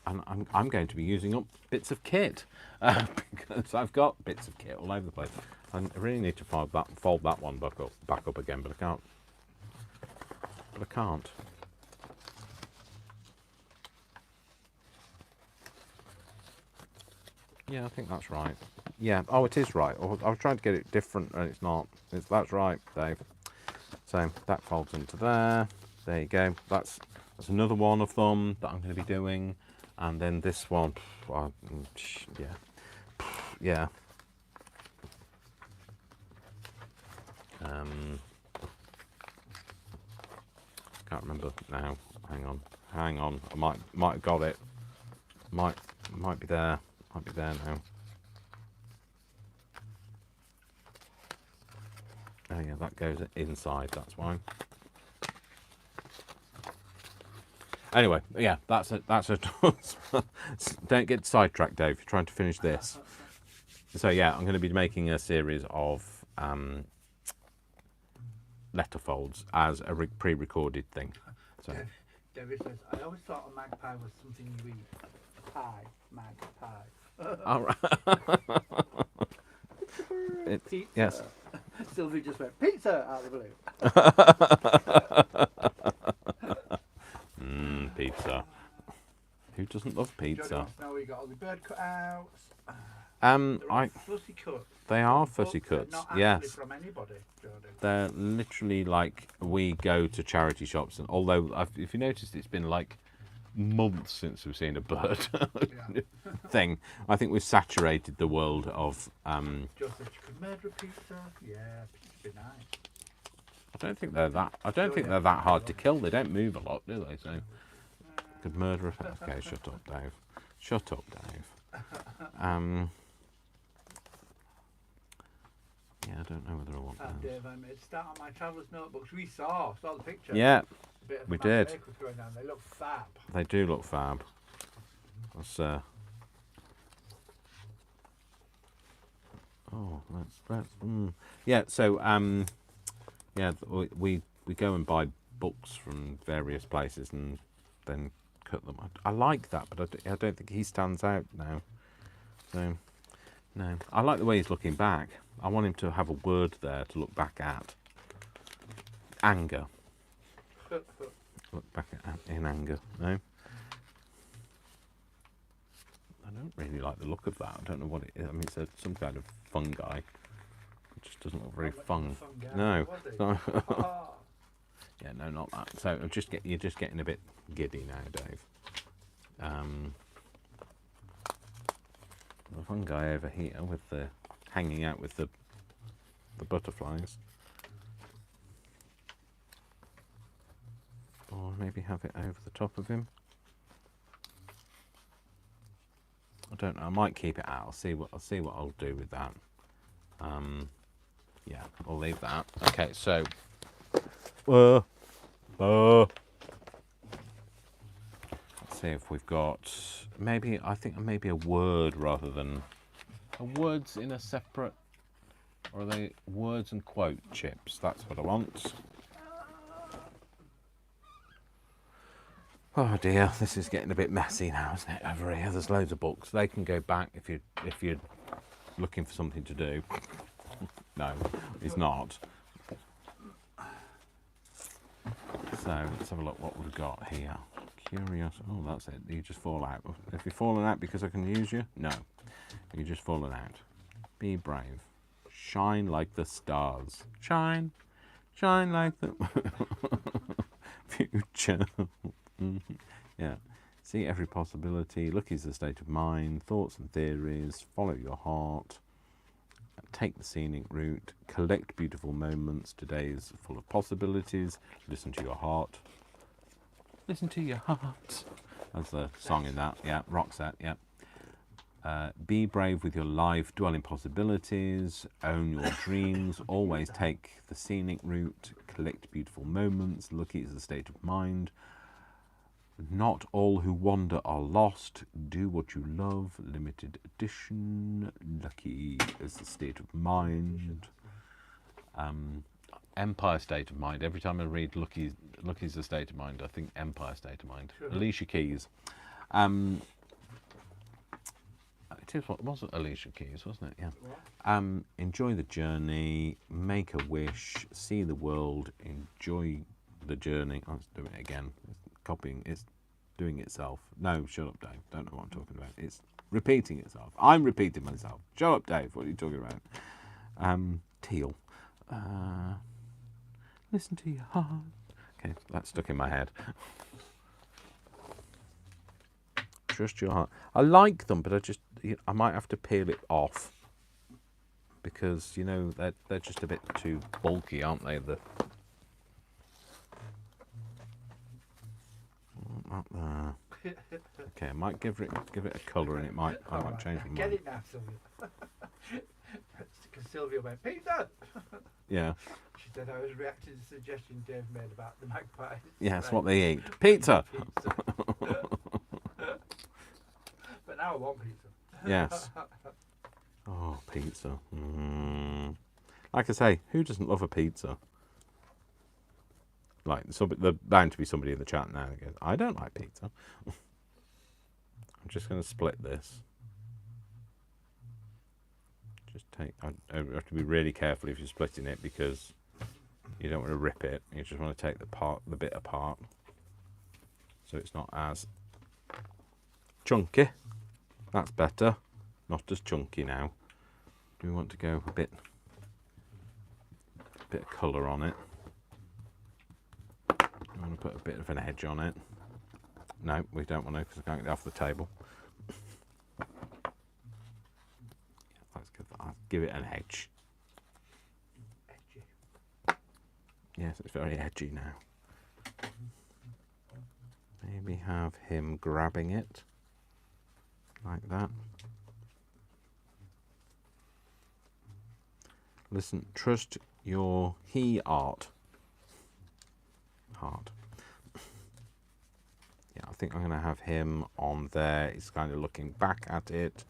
I'm going to be using up bits of kit, because I've got bits of kit all over the place. I really need to fold that one back up again, but I can't. Yeah, I think that's right. Yeah. Oh, it is right. I was trying to get it different, and it's not. That's right, Dave. So that folds into there. There you go. That's another one of them that I'm going to be doing, and then this one. Yeah. Can't remember now. Hang on. I might have got it. Might be there. Might be there now. Oh yeah, that goes inside. That's why. Anyway, yeah, that's a. Don't get sidetracked, Dave. You're trying to finish this. So yeah, I'm going to be making a series of letter folds as a pre-recorded thing. So. David says, I always thought a magpie was something you eat. Pie, magpie. All right. Pizza. Yes. Sylvie just went pizza out of the blue. Pizza. Who doesn't love pizza? Now we got all the bird cutouts. Fussy cuts. They are fussy cuts. Not yes. From anybody, Jordan. They're literally like, we go to charity shops, and although if you noticed, it's been like months since we've seen a bird thing. I think we've saturated the world of. Joseph, you could murder a pizza. Yeah, pizza would be nice. I don't think they're that. I don't think they're that hard to kill. They don't move a lot, do they? So Could murder a... Okay, shut up, Dave. Shut up, Dave. Yeah, I don't know whether I want those. Dave, I made start on my traveller's notebooks. We saw the picture. Yeah, A bit of we a did. make was going down. They look fab. They do look fab. Let's, oh, let's yeah, so, yeah, we go and buy books from various places and then cut them. I like that, but I don't think he stands out now. So, no. I like the way he's looking back. I want him to have a word there to look back at. Anger. Look back at in anger. No? I don't really like the look of that. I don't know what it is. I mean, it's some kind of fungi. It just doesn't look very fun. No. Yeah, no, not that. So you're just getting a bit giddy now, Dave. The fungi over here with the hanging out with the butterflies. Or maybe have it over the top of him. I don't know. I might keep it out. I'll see what I'll do with that. Yeah, I'll leave that. Okay, so. Let's see if we've got maybe. I think maybe a word rather than words in a separate. Or are they words and quote chips? That's what I want. Oh dear, this is getting a bit messy now, isn't it? Over here, there's loads of books. They can go back if you're looking for something to do. No, it's not. So let's have a look what we've got here. Curious. Oh, that's it. You just fall out. If you're falling out because I can use you, no, you're just falling out. Be brave. Shine like the stars. Shine, shine like the future. Yeah. See every possibility. Look is the state of mind. Thoughts and theories. Follow your heart. Take the scenic route. Collect beautiful moments. Today is full of possibilities. Listen to your heart. Listen to your heart. That's the song in that. Yeah. Rock set. Yeah. Be brave with your life. Dwell in possibilities. Own your dreams. Always take the scenic route. Collect beautiful moments. Lucky is the state of mind. Not all who wander are lost. Do what you love. Limited edition. Lucky is the state of mind. Empire state of mind. Every time I read Lucky's the state of mind, I think Empire state of mind. Sure. Alicia Keys. It is what was it? Alicia Keys, wasn't it? Yeah. Enjoy the journey. Make a wish. See the world. Enjoy the journey. Let's do it again. Copying, it's doing itself. No, shut up, Dave. Don't know what I'm talking about. It's repeating itself. I'm repeating myself. Shut up, Dave. What are you talking about? Teal. Listen to your heart. Okay, that's stuck in my head. Trust your heart. I like them, but I might have to peel it off because they're just a bit too bulky, aren't they? Not there. Okay, I might give it a colour, and I might change my mind. Get it now, Sylvia. Because Sylvia went, Peter. Yeah. She said I was reacting to the suggestion Dave made about the magpies. Yeah, that's what they eat. Pizza. But now I want pizza. Yes. Oh, pizza. Like I say, who doesn't love a pizza? Like, there's bound to be somebody in the chat now that goes, I don't like pizza. I'm just going to split this. I have to be really careful if you're splitting it because you don't want to rip it. You just want to take the bit apart so it's not as chunky. That's better. Not as chunky now. Do we want to go a bit of colour on it? I want to put a bit of an edge on it. No, we don't want to because I can't get it off the table. I'll give it an edge. Edgy. Yes, it's very edgy now. Maybe have him grabbing it like that. Listen, trust your heart. Yeah, I think I'm going to have him on there. He's kind of looking back at it.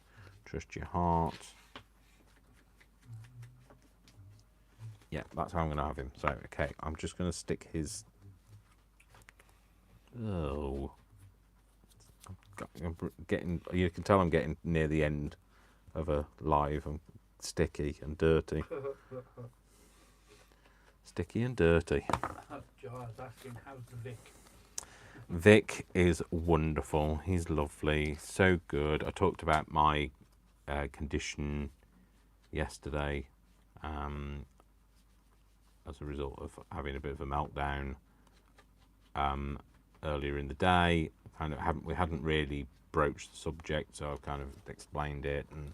Trust your heart. Yeah, that's how I'm going to have him. So, okay, I'm just going to stick his... Oh. I'm getting... You can tell I'm getting near the end of a live. I'm sticky and dirty. Sticky and dirty. Joe's asking, how's the Vic? Vic is wonderful. He's lovely. So good. I talked about my condition yesterday as a result of having a bit of a meltdown earlier in the day. We hadn't really broached the subject, so I've kind of explained it and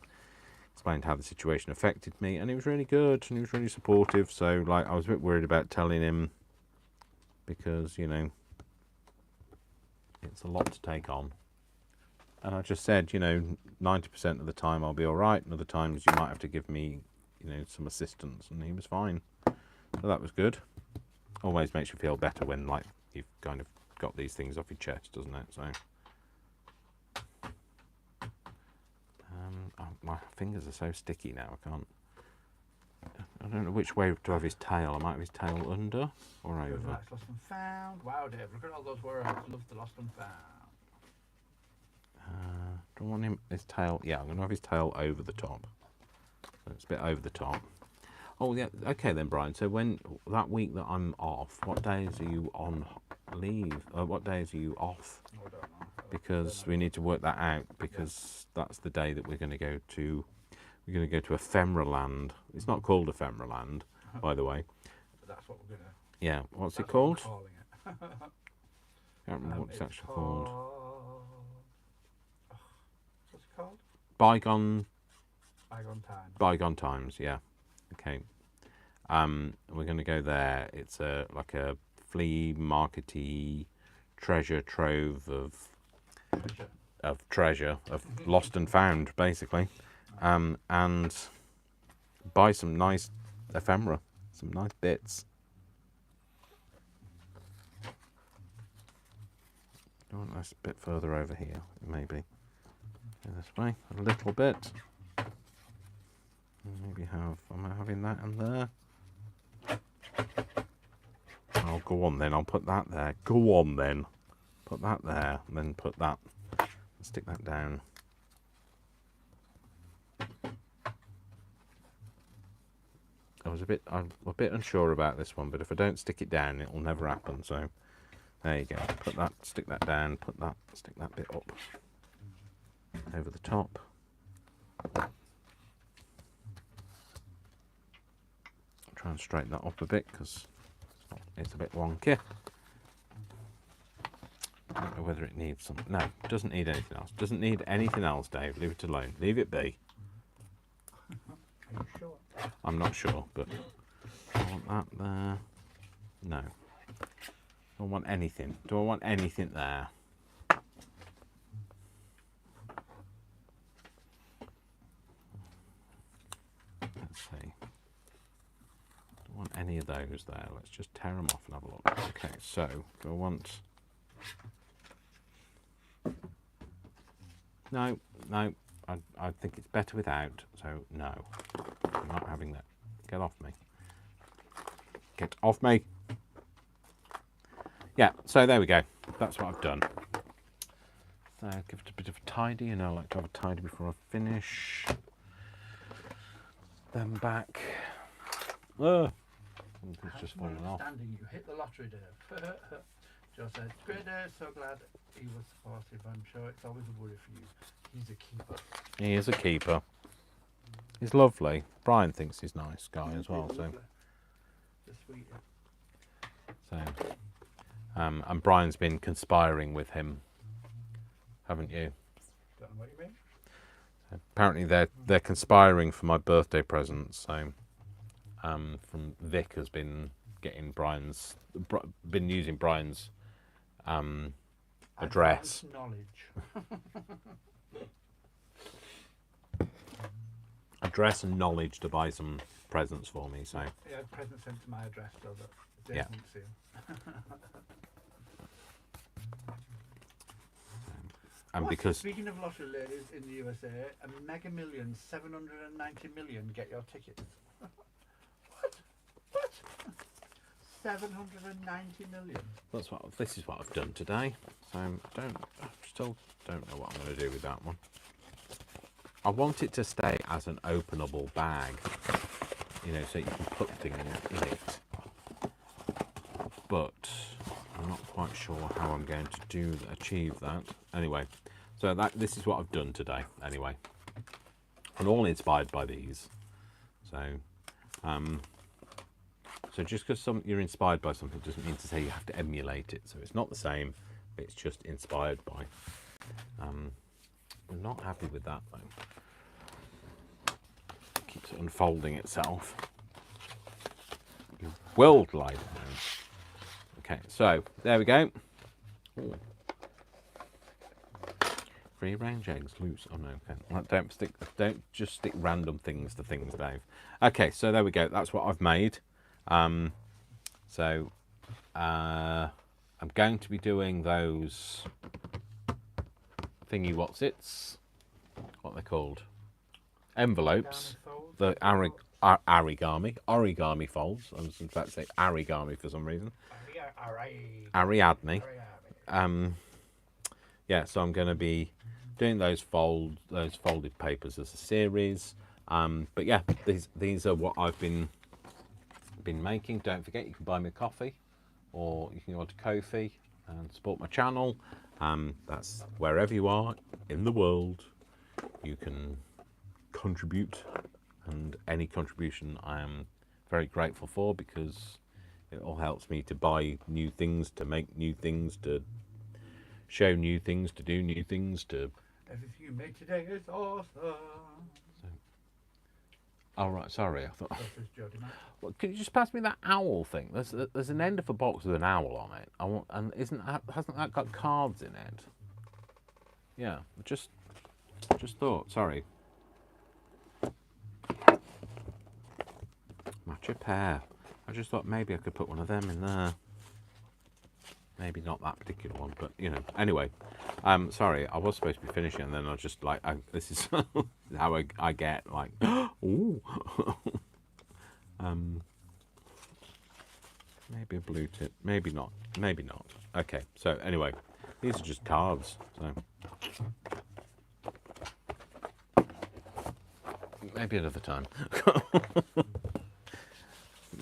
explained how the situation affected me, and he was really good and he was really supportive. So like, I was a bit worried about telling him because, you know, it's a lot to take on. And I just said, you know, 90% of the time I'll be all right, and other times you might have to give me, you know, some assistance, and he was fine. So that was good. Always makes you feel better when, like, you've kind of got these things off your chest, doesn't it? So, oh, my fingers are so sticky now, I don't know which way to have his tail. I might have his tail under or over. Relax, lost and found. Wow, Dave, look at all those words. Love the lost and found. Do I want his tail? Yeah, I'm going to have his tail over the top. So it's a bit over the top. Oh, yeah. Okay then, Brian. So when that week that I'm off, what days are you on leave? What days are you off? I don't know. Because we need to work that out, because that's the day that we're going to go to. We're going to go to Ephemeraland. It's not called Ephemeraland, by the way. But that's what we're going to... Yeah. What's it called? What we're calling it. Can't remember what it's actually called. What's it called? Bygone Times. Bygone Times, yeah. Okay. We're going to go there. It's like a flea markety treasure trove of treasure, of lost and found, basically. And buy some nice ephemera, some nice bits. I want this bit further over here, maybe. Go this way, a little bit. Maybe am I having that in there? Oh, go on then, I'll put that there. Go on then. Put that there, and then put that, stick that down. I'm a bit unsure about this one, but if I don't stick it down, it will never happen. So there you go. Put that, stick that down. Put that, stick that bit up over the top. I'll try and straighten that up a bit because it's a bit wonky. I don't know whether it needs some. No, it doesn't need anything else. Doesn't need anything else, Dave. Leave it alone. Leave it be. Are you sure? I'm not sure, but do I want that there? No. Do I want anything? Do I want anything there? Let's see. Do I want any of those there? Let's just tear them off and have a look. Okay, so do I want... No, I think it's better without, so no. I'm not having that. Get off me. Get off me. Yeah, so there we go. That's what I've done. So give it a bit of a tidy, and I like to have a tidy before I finish. Then back. Oh, it's just falling off. You hit the lottery, Dave. Joe said, "Great day, so glad he was supportive. I'm sure it's always a worry for you. He's a keeper." He is a keeper. He's lovely. Brian thinks he's a nice guy as well. So, sweet. So, and Brian's been conspiring with him, haven't you? Don't know what you mean. Apparently, they're conspiring for my birthday present. So, from Vic has been getting been using Brian's address. Advanced knowledge. Address and knowledge to buy some presents for me. So Yeah, present sent to my address so that they Yeah. can see 'em. and What? because Speaking of lottery ladies in the USA, a Mega Millions 790 million get your tickets. What? What? 790 million. this is what I've done today. So I still don't know what I'm going to do with that one. I want it to stay as an openable bag, you know, so you can put things in it. But I'm not quite sure how I'm going to achieve that. Anyway, so this is what I've done today. Anyway, and all inspired by these. So, so just because you're inspired by something doesn't mean to say you have to emulate it. So it's not the same, but it's just inspired by. I'm not happy with that though. It keeps unfolding itself. Your world light. Okay, so there we go. Ooh. Free range eggs loose. Oh no, okay. Don't just stick random things to things, Dave. Okay, so there we go. That's what I've made. So I'm going to be doing those thingy whatsits. What they're called? Envelopes. The origami folds. I was about to say origami for some reason. Ariadne. Yeah, so I'm going to be doing those folded papers as a series. But yeah, these are what I've been making. Don't forget, you can buy me a coffee, or you can go to Ko-fi and support my channel. That's wherever you are in the world, you can contribute, and any contribution I am very grateful for, because it all helps me to buy new things, to make new things, to show new things, to do new things, to... Everything you made today is awesome. Oh, right, sorry, I thought... This is Jody, mate. Well, could you just pass me that owl thing? There's an end of a box with an owl on it. And hasn't that got cards in it? Yeah, just thought, sorry. Matcha pear. I just thought maybe I could put one of them in there. Maybe not that particular one, but you know. Anyway, sorry, I was supposed to be finishing, and then I was just like, this is how I get like, ooh. Maybe a blue tip, maybe not, maybe not. Okay, so anyway, these are just cards. So maybe another time.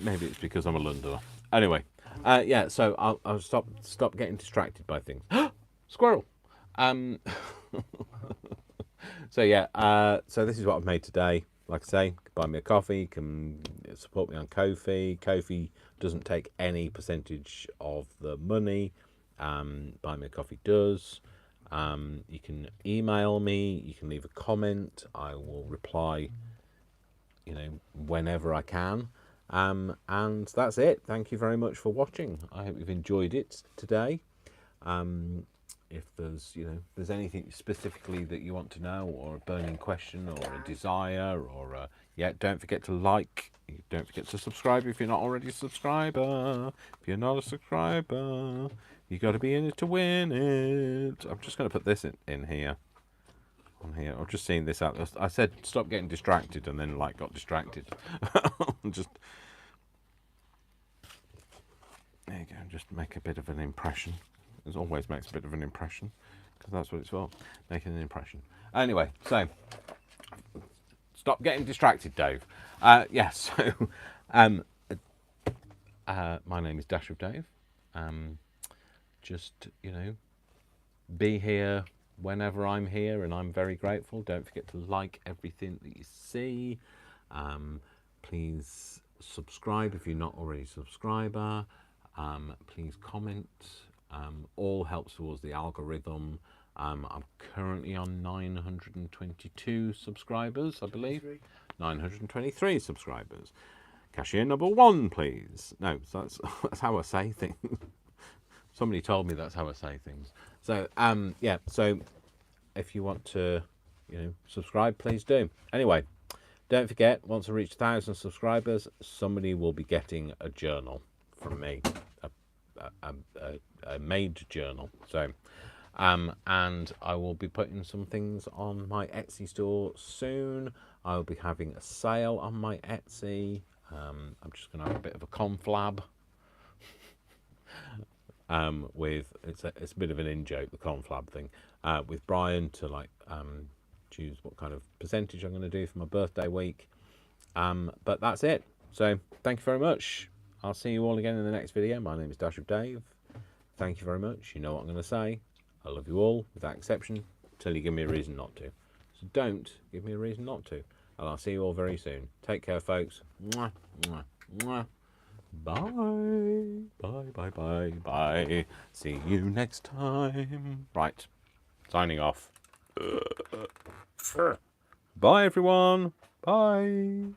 Maybe it's because I'm a Londoner. Anyway, yeah. So I'll stop getting distracted by things. Squirrel. So yeah. So this is what I've made today. Like I say, buy me a coffee. You can support me on Ko-fi. Ko-fi doesn't take any percentage of the money. Buy me a coffee does. You can email me. You can leave a comment. I will reply, you know, whenever I can. And that's it. Thank you very much for watching. I hope you've enjoyed it today. If there's anything specifically that you want to know, or a burning question, or a desire, or yeah, don't forget to like. Don't forget to subscribe if you're not already a subscriber. If you're not a subscriber, you got to be in it to win it. I'm just going to put this in here. On here, I've just seen this out. I said stop getting distracted, and then like got distracted. Just there you go. Just make a bit of an impression. It always makes a bit of an impression, because that's what it's for, making an impression. Anyway, so stop getting distracted, Dave. Yeah. So, my name is Dash of Dave. Just be here whenever I'm here, and I'm very grateful. Don't forget to like everything that you see. Please subscribe if you're not already a subscriber. Please comment. All helps towards the algorithm. I'm currently on 922 subscribers, I believe. 923 subscribers. Cashier number 1, please. No, so that's how I say things. Somebody told me that's how I say things. So yeah, so if you want to, subscribe, please do. Anyway, don't forget, once I reach 1,000 subscribers, somebody will be getting a journal from me, a made journal. So and I will be putting some things on my Etsy store soon. I will be having a sale on my Etsy. I'm just going to have a bit of a conflab with it's a bit of an in joke, the conflab thing, with Brian to choose what kind of percentage I'm going to do for my birthday week. But that's it. So thank you very much. I'll see you all again in the next video. My name is Dash of Dave. Thank you very much. You know what I'm going to say. I love you all, without exception, until you give me a reason not to. So don't give me a reason not to. And I'll see you all very soon. Take care, folks. Mwah, mwah, mwah. Bye. Bye, bye, bye, bye. See you next time. Right. Signing off. Bye, everyone. Bye.